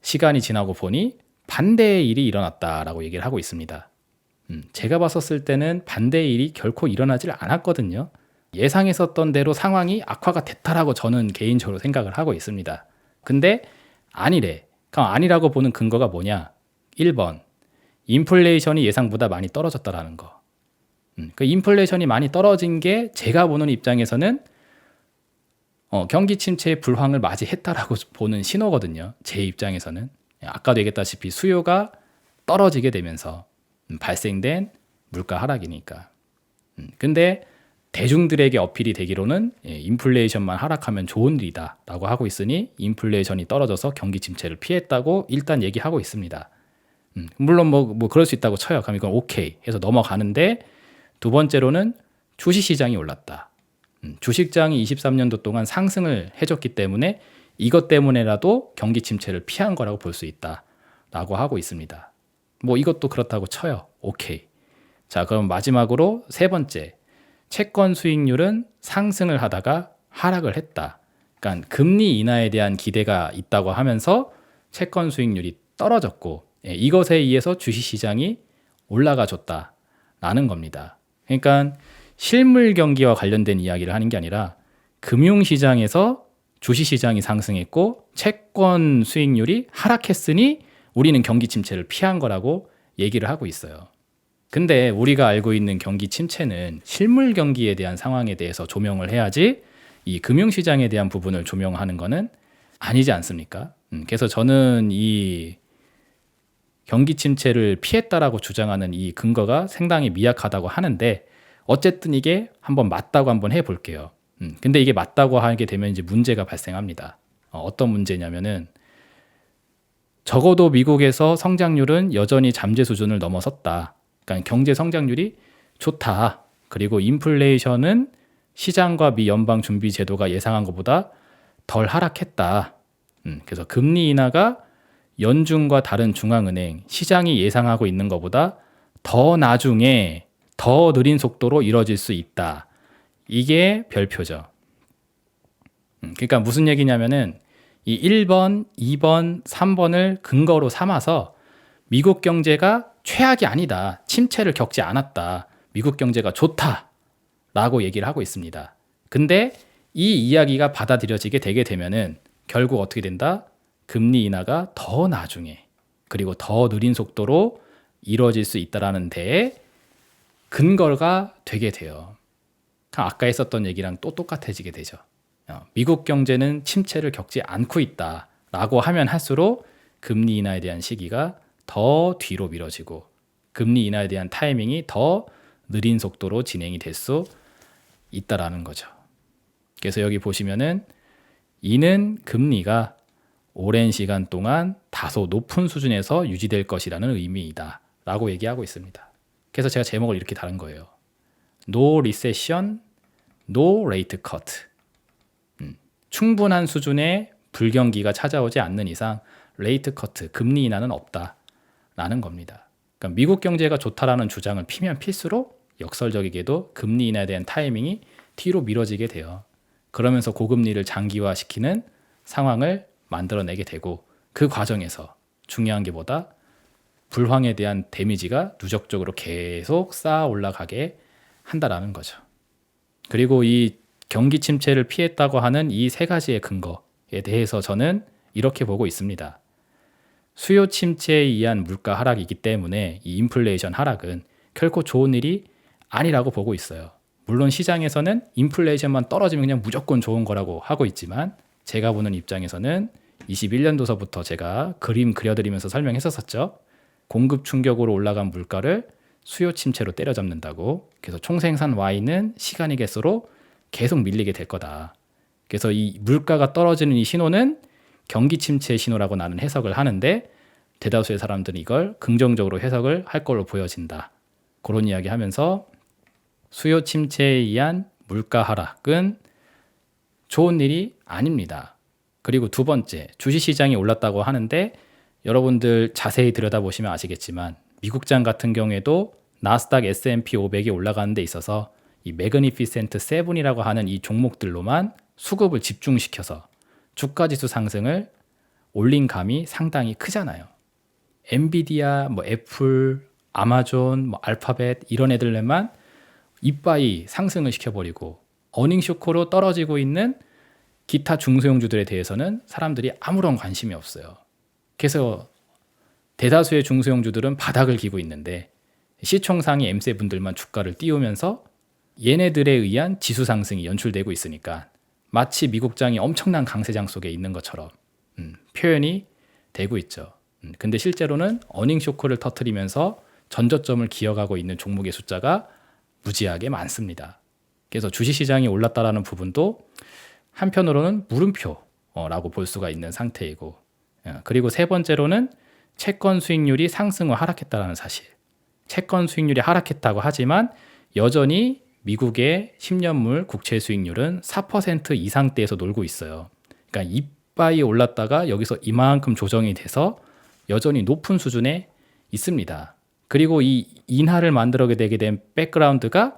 시간이 지나고 보니 반대의 일이 일어났다라고 얘기를 하고 있습니다. 제가 봤었을 때는 반대의 일이 결코 일어나질 않았거든요. 예상했었던 대로 상황이 악화가 됐다라고 저는 개인적으로 생각을 하고 있습니다. 근데 아니래. 그럼 아니라고 보는 근거가 뭐냐? 1번, 인플레이션이 예상보다 많이 떨어졌다라는 거. 그 인플레이션이 많이 떨어진 게 제가 보는 입장에서는 경기 침체의 불황을 맞이했다라고 보는 신호거든요. 제 입장에서는. 아까도 얘기했다시피 수요가 떨어지게 되면서 발생된 물가 하락이니까. 근데 대중들에게 어필이 되기로는 인플레이션만 하락하면 좋은 일이다 라고 하고 있으니 인플레이션이 떨어져서 경기 침체를 피했다고 일단 얘기하고 있습니다. 물론 뭐 그럴 수 있다고 쳐요. 그럼 이건 오케이 해서 넘어가는데, 두 번째로는 주식시장이 올랐다. 주식장이 23년도 동안 상승을 해줬기 때문에 이것 때문에라도 경기 침체를 피한 거라고 볼 수 있다 라고 하고 있습니다. 뭐 이것도 그렇다고 쳐요. 오케이. 자, 그럼 마지막으로 세 번째, 채권 수익률은 상승을 하다가 하락을 했다. 그러니까 금리 인하에 대한 기대가 있다고 하면서 채권 수익률이 떨어졌고, 이것에 의해서 주식시장이 올라가 줬다라는 겁니다. 그러니까 실물 경기와 관련된 이야기를 하는 게 아니라 금융시장에서 주식시장이 상승했고 채권 수익률이 하락했으니 우리는 경기 침체를 피한 거라고 얘기를 하고 있어요. 근데 우리가 알고 있는 경기 침체는 실물 경기에 대한 상황에 대해서 조명을 해야지 이 금융시장에 대한 부분을 조명하는 거는 아니지 않습니까? 그래서 저는 이 경기 침체를 피했다라고 주장하는 이 근거가 상당히 미약하다고 하는데, 어쨌든 이게 한번 맞다고 한번 해볼게요. 근데 이게 맞다고 하게 되면 이제 문제가 발생합니다. 어떤 문제냐면은, 적어도 미국에서 성장률은 여전히 잠재 수준을 넘어섰다. 그러니까 경제 성장률이 좋다. 그리고 인플레이션은 시장과 미 연방준비제도가 예상한 것보다 덜 하락했다. 그래서 금리 인하가 연준과 다른 중앙은행, 시장이 예상하고 있는 것보다 더 나중에 더 느린 속도로 이뤄질 수 있다. 이게 별표죠. 그러니까 무슨 얘기냐면은 이 1번, 2번, 3번을 근거로 삼아서 미국 경제가 최악이 아니다. 침체를 겪지 않았다. 미국 경제가 좋다. 라고 얘기를 하고 있습니다. 근데 이 이야기가 받아들여지게 되게 되면은 결국 어떻게 된다? 금리 인하가 더 나중에 그리고 더 느린 속도로 이루어질 수 있다라는 데에 근거가 되게 돼요. 아까 했었던 얘기랑 또 똑같아지게 되죠. 미국 경제는 침체를 겪지 않고 있다라고 하면 할수록 금리 인하에 대한 시기가 더 뒤로 미뤄지고 금리 인하에 대한 타이밍이 더 느린 속도로 진행이 될 수 있다라는 거죠. 그래서 여기 보시면은 이는 금리가 오랜 시간 동안 다소 높은 수준에서 유지될 것이라는 의미이다 라고 얘기하고 있습니다. 그래서 제가 제목을 이렇게 다른 거예요. No recession, no rate cut. 충분한 수준의 불경기가 찾아오지 않는 이상 레이트 커트, 금리 인하는 없다라는 겁니다. 그러니까 미국 경제가 좋다라는 주장을 피면 필수록 역설적이게도 금리 인하에 대한 타이밍이 뒤로 미뤄지게 돼요. 그러면서 고금리를 장기화시키는 상황을 만들어내게 되고, 그 과정에서 중요한 게 뭐다? 불황에 대한 데미지가 누적적으로 계속 쌓아 올라가게 한다라는 거죠. 그리고 이 경기 침체를 피했다고 하는 이 세 가지의 근거에 대해서 저는 이렇게 보고 있습니다. 수요 침체에 의한 물가 하락이기 때문에 이 인플레이션 하락은 결코 좋은 일이 아니라고 보고 있어요. 물론 시장에서는 인플레이션만 떨어지면 그냥 무조건 좋은 거라고 하고 있지만 제가 보는 입장에서는 21년도서부터 제가 그림 그려드리면서 설명했었죠. 공급 충격으로 올라간 물가를 수요 침체로 때려잡는다고. 그래서 총생산 Y는 시간이 갈수록 계속 밀리게 될 거다. 그래서 이 물가가 떨어지는 이 신호는 경기 침체의 신호라고 나는 해석을 하는데 대다수의 사람들은 이걸 긍정적으로 해석을 할 걸로 보여진다. 그런 이야기 하면서 수요 침체에 의한 물가 하락은 좋은 일이 아닙니다. 그리고 두 번째, 주식시장이 올랐다고 하는데 여러분들 자세히 들여다보시면 아시겠지만 미국장 같은 경우에도 나스닥 S&P 500이 올라가는 데 있어서 이 매그니피센트 7이라고 하는 이 종목들로만 수급을 집중시켜서 주가지수 상승을 올린 감이 상당히 크잖아요. 엔비디아, 애플, 아마존, 알파벳 이런 애들만 이빠이 상승을 시켜버리고 어닝 쇼크로 떨어지고 있는 기타 중소형주들에 대해서는 사람들이 아무런 관심이 없어요. 그래서 대다수의 중소형주들은 바닥을 기고 있는데 시총상위 M세분들만 주가를 띄우면서 얘네들에 의한 지수 상승이 연출되고 있으니까 마치 미국장이 엄청난 강세장 속에 있는 것처럼 표현이 되고 있죠. 근데 실제로는 어닝 쇼크를 터뜨리면서 전저점을 기어가고 있는 종목의 숫자가 무지하게 많습니다. 그래서 주식시장이 올랐다라는 부분도 한편으로는 물음표라고 볼 수가 있는 상태이고, 그리고 세 번째로는 채권 수익률이 상승 후 하락했다는 사실. 채권 수익률이 하락했다고 하지만 여전히 미국의 10년물 국채 수익률은 4% 이상대에서 놀고 있어요. 그러니까 이빠이 올랐다가 여기서 이만큼 조정이 돼서 여전히 높은 수준에 있습니다. 그리고 이 인하를 만들게 되게 된 백그라운드가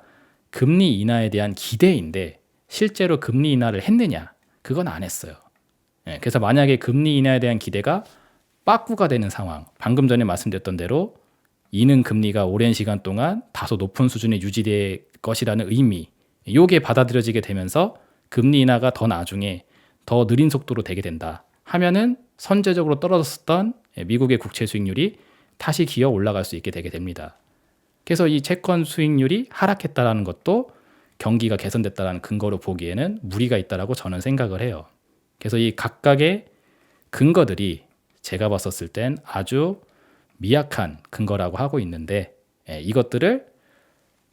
금리 인하에 대한 기대인데 실제로 금리 인하를 했느냐? 그건 안 했어요. 그래서 만약에 금리 인하에 대한 기대가 빠꾸가 되는 상황, 방금 전에 말씀드렸던 대로 이는 금리가 오랜 시간 동안 다소 높은 수준에 유지될 것이라는 의미, 요게 받아들여지게 되면서 금리 인하가 더 나중에 더 느린 속도로 되게 된다 하면은 선제적으로 떨어졌었던 미국의 국채 수익률이 다시 기어 올라갈 수 있게 되게 됩니다. 그래서 이 채권 수익률이 하락했다라는 것도 경기가 개선됐다는 근거로 보기에는 무리가 있다라고 저는 생각을 해요. 그래서 이 각각의 근거들이 제가 봤었을 땐 아주 미약한 근거라고 하고 있는데 이것들을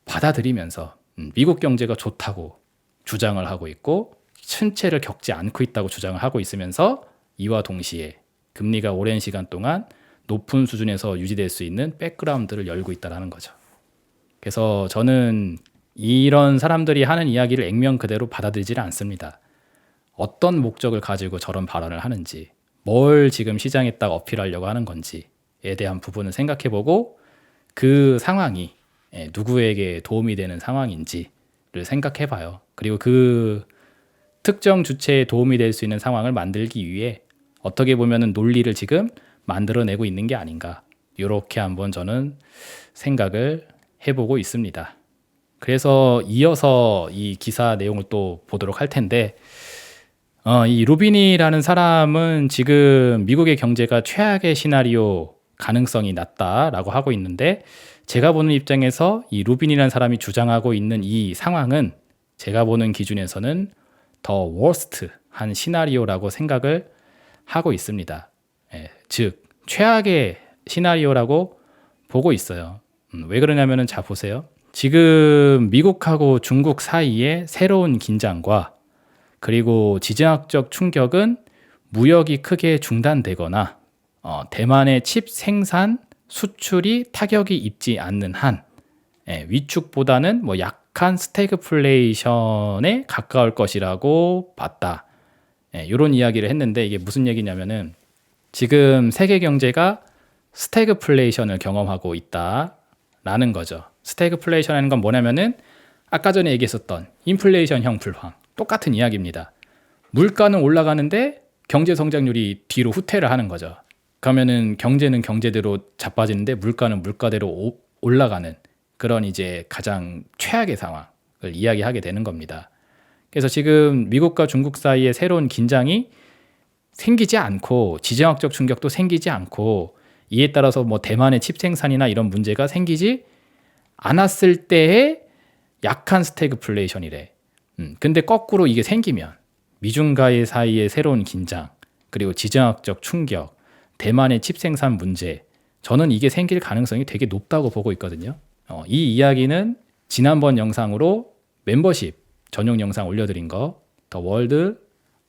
받아들이면서 미국 경제가 좋다고 주장을 하고 있고 침체를 겪지 않고 있다고 주장을 하고 있으면서 이와 동시에 금리가 오랜 시간 동안 높은 수준에서 유지될 수 있는 백그라운드를 열고 있다는 거죠. 그래서 저는 이런 사람들이 하는 이야기를 액면 그대로 받아들이지를 않습니다. 어떤 목적을 가지고 저런 발언을 하는지, 뭘 지금 시장에 딱 어필하려고 하는 건지에 대한 부분을 생각해보고 그 상황이 누구에게 도움이 되는 상황인지를 생각해봐요. 그리고 그 특정 주체에 도움이 될 수 있는 상황을 만들기 위해 어떻게 보면은 논리를 지금 만들어내고 있는 게 아닌가, 이렇게 한번 저는 생각을 해보고 있습니다. 그래서 이어서 이 기사 내용을 또 보도록 할 텐데 이 루비니라는 사람은 지금 미국의 경제가 최악의 시나리오 가능성이 낮다라고 하고 있는데 제가 보는 입장에서 이 루비니라는 사람이 주장하고 있는 이 상황은 제가 보는 기준에서는 더 워스트한 시나리오라고 생각을 하고 있습니다. 즉 최악의 시나리오라고 보고 있어요. 왜 그러냐면은 자 보세요. 지금 미국하고 중국 사이에 새로운 긴장과 그리고 지정학적 충격은 무역이 크게 중단되거나 대만의 칩 생산 수출이 타격이 입지 않는 한 위축보다는 약한 스태그플레이션에 가까울 것이라고 봤다. 이런 이야기를 했는데 이게 무슨 얘기냐면은 지금 세계 경제가 스태그플레이션을 경험하고 있다라는 거죠. 스태그플레이션이라는 건 뭐냐면은 아까 전에 얘기했었던 인플레이션형 불황 똑같은 이야기입니다. 물가는 올라가는데 경제 성장률이 뒤로 후퇴를 하는 거죠. 그러면은 경제는 경제대로 자빠지는데 물가는 물가대로 올라가는 그런 이제 가장 최악의 상황을 이야기하게 되는 겁니다. 그래서 지금 미국과 중국 사이에 새로운 긴장이 생기지 않고 지정학적 충격도 생기지 않고 이에 따라서 뭐 대만의 칩 생산이나 이런 문제가 생기지 않았을 때의 약한 스태그플레이션이래. 근데 거꾸로 이게 생기면 미중과의 사이의 새로운 긴장 그리고 지정학적 충격 대만의 칩 생산 문제 저는 이게 생길 가능성이 되게 높다고 보고 있거든요. 이 이야기는 지난번 영상으로 멤버십 전용 영상 올려드린 거 The World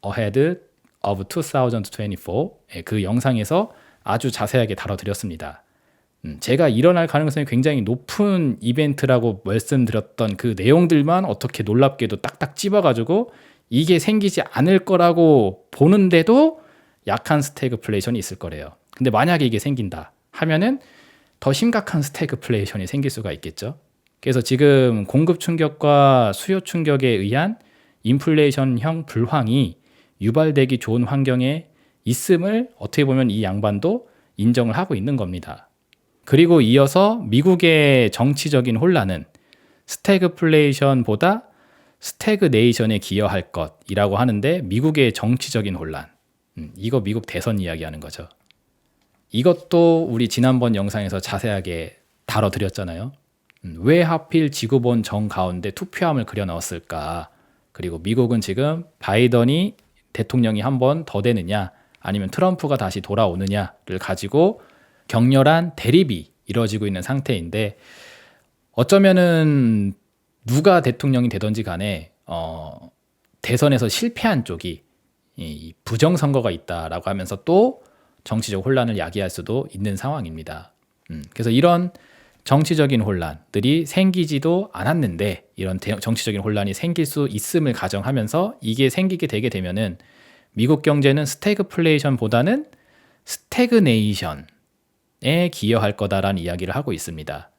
Ahead of 2024 그 영상에서 아주 자세하게 다뤄드렸습니다. 제가 일어날 가능성이 굉장히 높은 이벤트라고 말씀드렸던 그 내용들만 어떻게 놀랍게도 딱딱 찝어가지고 이게 생기지 않을 거라고 보는데도 약한 스태그플레이션이 있을 거래요. 근데 만약에 이게 생긴다 하면은 더 심각한 스태그플레이션이 생길 수가 있겠죠. 그래서 지금 공급 충격과 수요 충격에 의한 인플레이션형 불황이 유발되기 좋은 환경에 있음을 어떻게 보면 이 양반도 인정을 하고 있는 겁니다. 그리고 이어서 미국의 정치적인 혼란은 스태그플레이션보다 스태그네이션에 기여할 것이라고 하는데 미국의 정치적인 혼란 이거 미국 대선 이야기하는 거죠. 이것도 우리 지난번 영상에서 자세하게 다뤄드렸잖아요. 왜 하필 지구본 정 가운데 투표함을 그려 넣었을까? 그리고 미국은 지금 바이든이 대통령이 한 번 더 되느냐 아니면 트럼프가 다시 돌아오느냐를 가지고 격렬한 대립이 이루어지고 있는 상태인데 어쩌면은 누가 대통령이 되든지 간에 대선에서 실패한 쪽이 이 부정선거가 있다라고 하면서 또 정치적 혼란을 야기할 수도 있는 상황입니다. 그래서 이런 정치적인 혼란들이 생기지도 않았는데 이런 정치적인 혼란이 생길 수 있음을 가정하면서 이게 생기게 되게 되면은 미국 경제는 스태그플레이션보다는 스태그네이션에 기여할 거다라는 이야기를 하고 있습니다.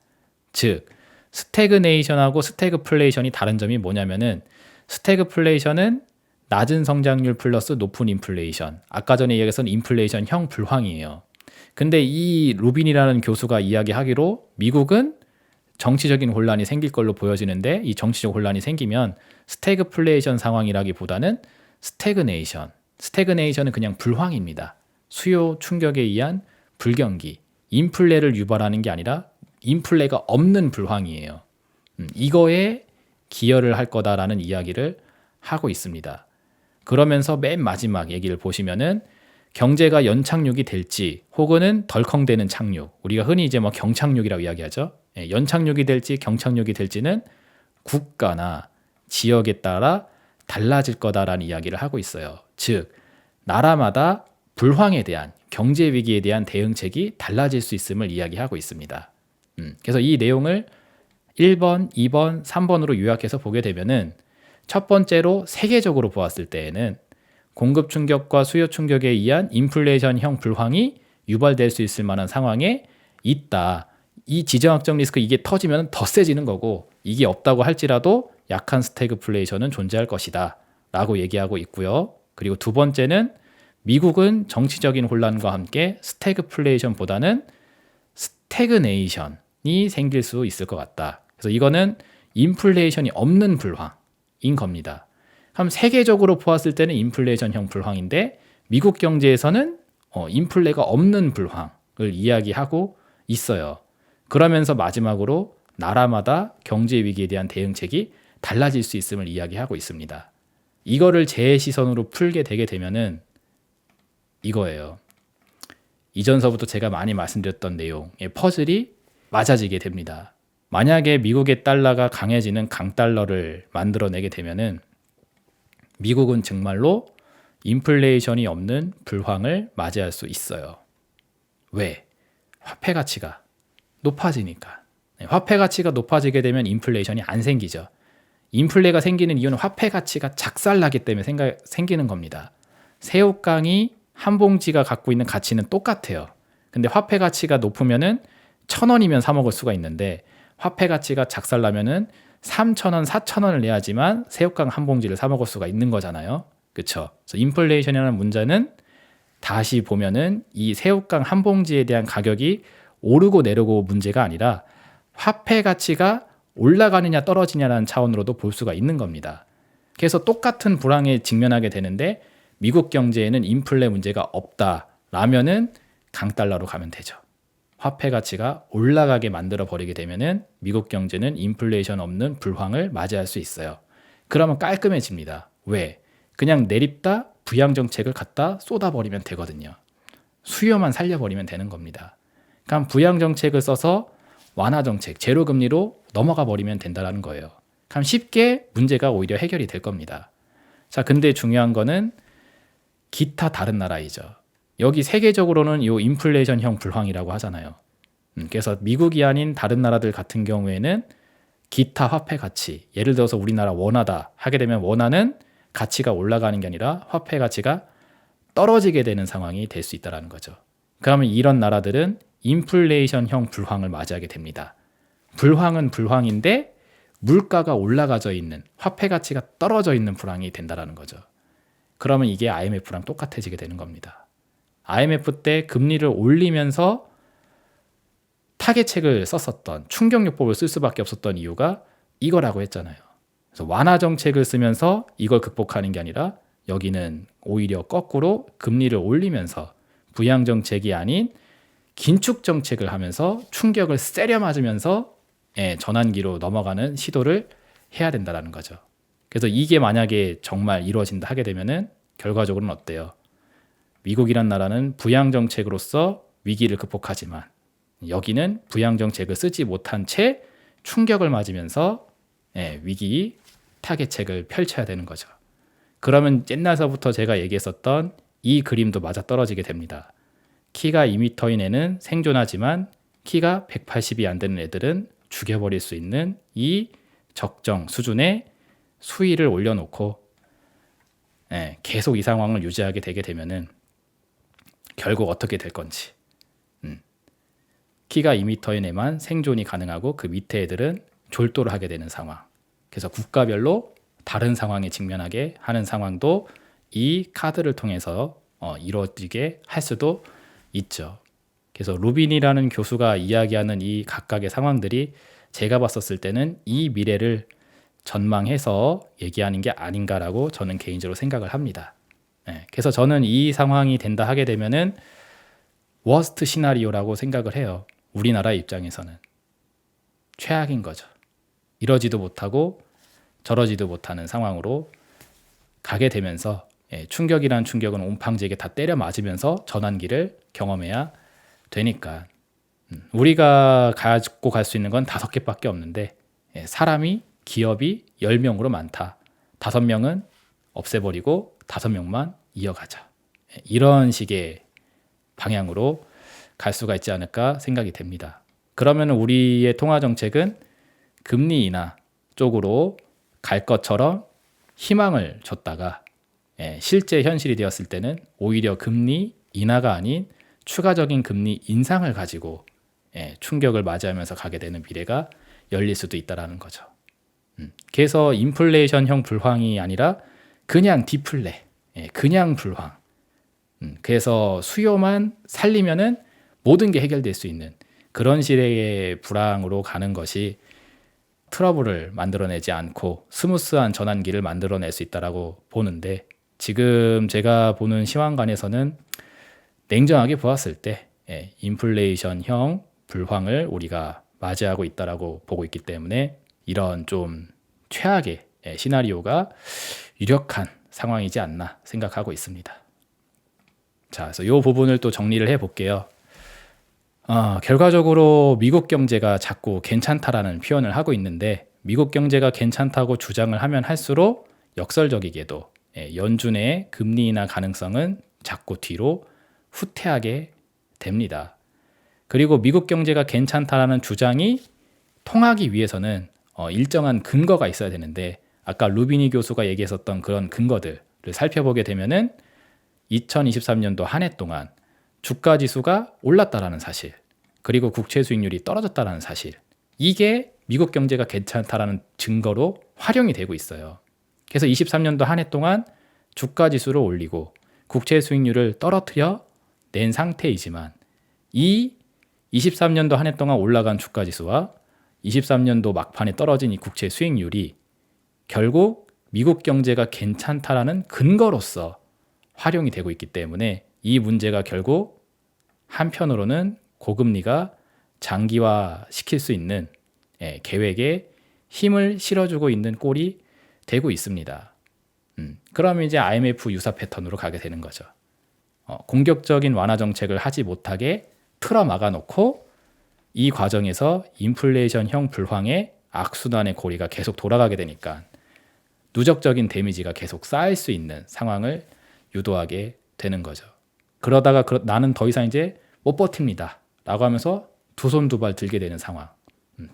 즉 스태그네이션하고 스태그플레이션이 다른 점이 뭐냐면은 스태그플레이션은 낮은 성장률 플러스 높은 인플레이션. 아까 전에 이야기했던 인플레이션형 불황이에요. 근데 이 루빈이라는 교수가 이야기하기로 미국은 정치적인 혼란이 생길 걸로 보여지는데 이 정치적 혼란이 생기면 스태그플레이션 상황이라기보다는 스태그네이션. 스태그네이션은 그냥 불황입니다. 수요 충격에 의한 불경기. 인플레를 유발하는 게 아니라 인플레가 없는 불황이에요. 이거에 기여를 할 거다라는 이야기를 하고 있습니다. 그러면서 맨 마지막 얘기를 보시면은 경제가 연착륙이 될지 혹은 덜컹대는 착륙 우리가 흔히 이제 뭐 경착륙이라고 이야기하죠. 연착륙이 될지 경착륙이 될지는 국가나 지역에 따라 달라질 거다라는 이야기를 하고 있어요. 즉 나라마다 불황에 대한 경제 위기에 대한 대응책이 달라질 수 있음을 이야기하고 있습니다. 그래서 이 내용을 1번, 2번, 3번으로 요약해서 보게 되면은 첫 번째로 세계적으로 보았을 때에는 공급 충격과 수요 충격에 의한 인플레이션형 불황이 유발될 수 있을 만한 상황에 있다. 이 지정학적 리스크 이게 터지면 더 세지는 거고 이게 없다고 할지라도 약한 스태그플레이션은 존재할 것이다 라고 얘기하고 있고요. 그리고 두 번째는 미국은 정치적인 혼란과 함께 스태그플레이션보다는 스태그네이션이 생길 수 있을 것 같다. 그래서 이거는 인플레이션이 없는 불황인 겁니다. 그럼 세계적으로 보았을 때는 인플레이션형 불황인데 미국 경제에서는 인플레가 없는 불황을 이야기하고 있어요. 그러면서 마지막으로 나라마다 경제 위기에 대한 대응책이 달라질 수 있음을 이야기하고 있습니다. 이거를 제 시선으로 풀게 되게 되면은 이거예요. 이전서부터 제가 많이 말씀드렸던 내용의 퍼즐이 맞아지게 됩니다. 만약에 미국의 달러가 강해지는 강달러를 만들어내게 되면은 미국은 정말로 인플레이션이 없는 불황을 맞이할 수 있어요. 왜? 화폐 가치가 높아지니까. 화폐 가치가 높아지게 되면 인플레이션이 안 생기죠. 인플레가 생기는 이유는 화폐 가치가 작살나기 때문에 생기는 겁니다. 새우깡이 한 봉지가 갖고 있는 가치는 똑같아요. 근데 화폐 가치가 높으면은 1,000원이면 사 먹을 수가 있는데 화폐 가치가 작살나면은 3,000원, 4,000원을 내야지만 새우깡 한 봉지를 사 먹을 수가 있는 거잖아요. 그렇죠? 그래서 인플레이션이라는 문제는 다시 보면은 이 새우깡 한 봉지에 대한 가격이 오르고 내리고 문제가 아니라 화폐 가치가 올라가느냐 떨어지냐라는 차원으로도 볼 수가 있는 겁니다. 그래서 똑같은 불황에 직면하게 되는데 미국 경제에는 인플레 문제가 없다라면은 강달러로 가면 되죠. 화폐 가치가 올라가게 만들어 버리게 되면은 미국 경제는 인플레이션 없는 불황을 맞이할 수 있어요. 그러면 깔끔해집니다. 왜? 그냥 내립다 부양 정책을 갖다 쏟아버리면 되거든요. 수요만 살려버리면 되는 겁니다. 그럼 부양 정책을 써서 완화 정책, 제로 금리로 넘어가 버리면 된다는 거예요. 그럼 쉽게 문제가 오히려 해결이 될 겁니다. 자, 근데 중요한 거는 기타 다른 나라이죠. 여기 세계적으로는 이 인플레이션형 불황이라고 하잖아요. 그래서 미국이 아닌 다른 나라들 같은 경우에는 기타 화폐 가치, 예를 들어서 우리나라 원화다 하게 되면 원화는 가치가 올라가는 게 아니라 화폐 가치가 떨어지게 되는 상황이 될 수 있다는 거죠. 그러면 이런 나라들은 인플레이션형 불황을 맞이하게 됩니다. 불황은 불황인데 물가가 올라가져 있는, 화폐 가치가 떨어져 있는 불황이 된다는 거죠. 그러면 이게 IMF랑 똑같아지게 되는 겁니다. IMF 때 금리를 올리면서 타겟책을 썼었던, 충격요법을 쓸 수밖에 없었던 이유가 이거라고 했잖아요. 그래서 완화 정책을 쓰면서 이걸 극복하는 게 아니라 여기는 오히려 거꾸로 금리를 올리면서 부양 정책이 아닌 긴축 정책을 하면서 충격을 세려 맞으면서 전환기로 넘어가는 시도를 해야 된다는 거죠. 그래서 이게 만약에 정말 이루어진다 하게 되면은 결과적으로는 어때요? 미국이란 나라는 부양 정책으로서 위기를 극복하지만 여기는 부양 정책을 쓰지 못한 채 충격을 맞으면서 위기 타겟책을 펼쳐야 되는 거죠. 그러면 옛날서부터 제가 얘기했었던 이 그림도 맞아떨어지게 됩니다. 키가 2m인 애는 생존하지만 키가 180이 안 되는 애들은 죽여버릴 수 있는 이 적정 수준의 수위를 올려놓고 계속 이 상황을 유지하게 되게 되면은 결국 어떻게 될 건지. 키가 2m인 애만 생존이 가능하고 그 밑에 애들은 졸도를 하게 되는 상황. 그래서 국가별로 다른 상황에 직면하게 하는 상황도 이 카드를 통해서 이루어지게 할 수도 있죠. 그래서 루빈이라는 교수가 이야기하는 이 각각의 상황들이 제가 봤었을 때는 이 미래를 전망해서 얘기하는 게 아닌가라고 저는 개인적으로 생각을 합니다. 그래서 저는 이 상황이 된다 하게 되면은 워스트 시나리오라고 생각을 해요. 우리나라 입장에서는 최악인 거죠. 이러지도 못하고 저러지도 못하는 상황으로 가게 되면서 충격이란 충격은 온팡지게 다 때려 맞으면서 전환기를 경험해야 되니까 우리가 가지고 갈 수 있는 건 5개밖에 없는데 사람이 기업이 10명으로 많다. 5명은 없애버리고 5명만 이어가자. 이런 식의 방향으로 갈 수가 있지 않을까 생각이 됩니다. 그러면 우리의 통화정책은 금리 인하 쪽으로 갈 것처럼 희망을 줬다가 실제 현실이 되었을 때는 오히려 금리 인하가 아닌 추가적인 금리 인상을 가지고 충격을 맞이하면서 가게 되는 미래가 열릴 수도 있다는 거죠. 그래서 인플레이션형 불황이 아니라 그냥 디플레, 그냥 불황. 그래서 수요만 살리면은 모든 게 해결될 수 있는 그런 식의 불황으로 가는 것이 트러블을 만들어내지 않고 스무스한 전환기를 만들어낼 수 있다라고 보는데, 지금 제가 보는 시황관에서는 냉정하게 보았을 때 인플레이션형 불황을 우리가 맞이하고 있다라고 보고 있기 때문에 이런 좀 최악의 시나리오가 유력한 상황이지 않나 생각하고 있습니다. 자, 그래서 이 부분을 또 정리를 해볼게요. 결과적으로 미국 경제가 자꾸 괜찮다라는 표현을 하고 있는데, 미국 경제가 괜찮다고 주장을 하면 할수록 역설적이게도 연준의 금리 인하 가능성은 자꾸 뒤로 후퇴하게 됩니다. 그리고 미국 경제가 괜찮다라는 주장이 통하기 위해서는 일정한 근거가 있어야 되는데, 아까 루비니 교수가 얘기했었던 그런 근거들을 살펴보게 되면은 2023년도 한 해 동안 주가 지수가 올랐다라는 사실, 그리고 국채 수익률이 떨어졌다라는 사실, 이게 미국 경제가 괜찮다라는 증거로 활용이 되고 있어요. 그래서 23년도 한 해 동안 주가 지수를 올리고 국채 수익률을 떨어뜨려 낸 상태이지만 이 23년도 한 해 동안 올라간 주가지수와 23년도 막판에 떨어진 이 국채 수익률이 결국 미국 경제가 괜찮다라는 근거로서 활용이 되고 있기 때문에 이 문제가 결국 한편으로는 고금리가 장기화시킬 수 있는 계획에 힘을 실어주고 있는 꼴이 되고 있습니다. 그러면 이제 IMF 유사 패턴으로 가게 되는 거죠. 공격적인 완화 정책을 하지 못하게 틀어 막아놓고 이 과정에서 인플레이션형 불황의 악순환의 고리가 계속 돌아가게 되니까 누적적인 데미지가 계속 쌓일 수 있는 상황을 유도하게 되는 거죠. 그러다가 나는 더 이상 이제 못 버팁니다 라고 하면서 두 손 두 발 들게 되는 상황,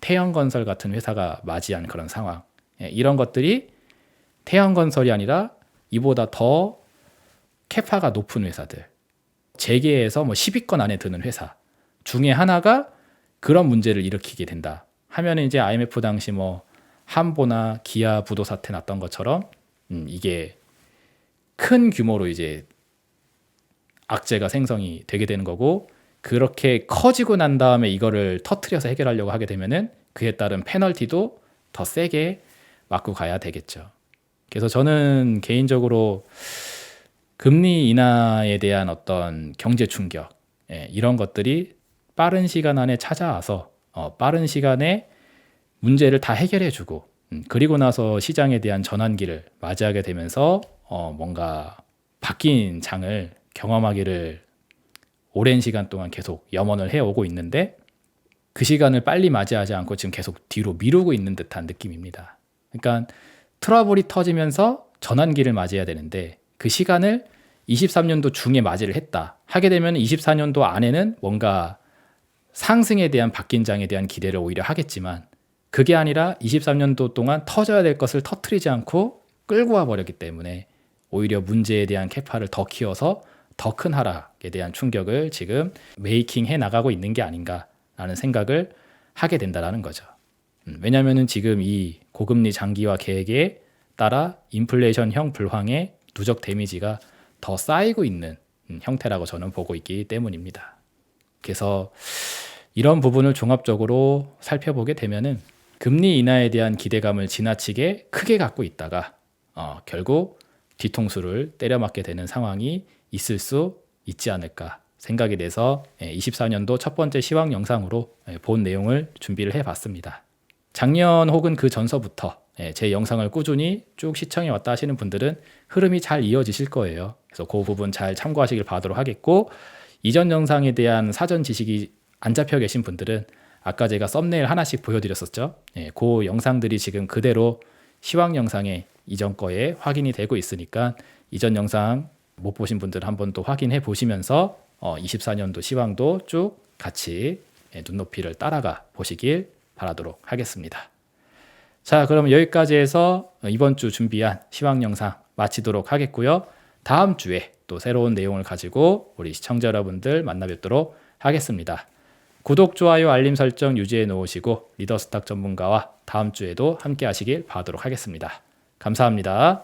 태형건설 같은 회사가 맞이한 그런 상황, 이런 것들이 태형건설이 아니라 이보다 더 캐파가 높은 회사들, 재계에서 뭐 10위권 안에 드는 회사 중에 하나가 그런 문제를 일으키게 된다 하면 이제 IMF 당시 뭐 한보나 기아 부도 사태 났던 것처럼 이게 큰 규모로 이제 악재가 생성이 되게 되는 거고, 그렇게 커지고 난 다음에 이거를 터트려서 해결하려고 하게 되면은 그에 따른 페널티도 더 세게 맞고 가야 되겠죠. 그래서 저는 개인적으로 금리 인하에 대한 어떤 경제 충격, 이런 것들이 빠른 시간 안에 찾아와서 빠른 시간에 문제를 다 해결해주고, 그리고 나서 시장에 대한 전환기를 맞이하게 되면서 뭔가 바뀐 장을 경험하기를 오랜 시간 동안 계속 염원을 해오고 있는데, 그 시간을 빨리 맞이하지 않고 지금 계속 뒤로 미루고 있는 듯한 느낌입니다. 그러니까 트러블이 터지면서 전환기를 맞이해야 되는데 그 시간을 23년도 중에 맞이를 했다 하게 되면 24년도 안에는 뭔가 상승에 대한 바뀐 장에 대한 기대를 오히려 하겠지만, 그게 아니라 23년도 동안 터져야 될 것을 터트리지 않고 끌고 와 버렸기 때문에 오히려 문제에 대한 캐파를 더 키워서 더 큰 하락에 대한 충격을 지금 메이킹 해 나가고 있는 게 아닌가라는 생각을 하게 된다는 거죠. 왜냐하면 지금 이 고금리 장기화 계획에 따라 인플레이션형 불황의 누적 데미지가 더 쌓이고 있는 형태라고 저는 보고 있기 때문입니다. 그래서 이런 부분을 종합적으로 살펴보게 되면은 금리 인하에 대한 기대감을 지나치게 크게 갖고 있다가 결국 뒤통수를 때려맞게 되는 상황이 있을 수 있지 않을까 생각이 돼서 24년도 첫 번째 시황 영상으로 본 내용을 준비를 해봤습니다. 작년 혹은 그 전서부터 제 영상을 꾸준히 쭉 시청해 왔다 하시는 분들은 흐름이 잘 이어지실 거예요. 그래서 그 부분 잘 참고하시길 바라도록 하겠고, 이전 영상에 대한 사전 지식이 안 잡혀 계신 분들은 아까 제가 썸네일 하나씩 보여드렸었죠. 그 영상들이 지금 그대로 시황 영상에 이전 거에 확인이 되고 있으니까 이전 영상 못 보신 분들은 한번 또 확인해 보시면서 24년도 시황도 쭉 같이 눈높이를 따라가 보시길 바라도록 하겠습니다. 자, 그럼 여기까지 해서 이번 주 준비한 시황 영상 마치도록 하겠고요. 다음 주에 또 새로운 내용을 가지고 우리 시청자 여러분들 만나 뵙도록 하겠습니다. 구독, 좋아요, 알림 설정 유지해 놓으시고 리더스탁 전문가와 다음 주에도 함께 하시길 바라도록 하겠습니다. 감사합니다.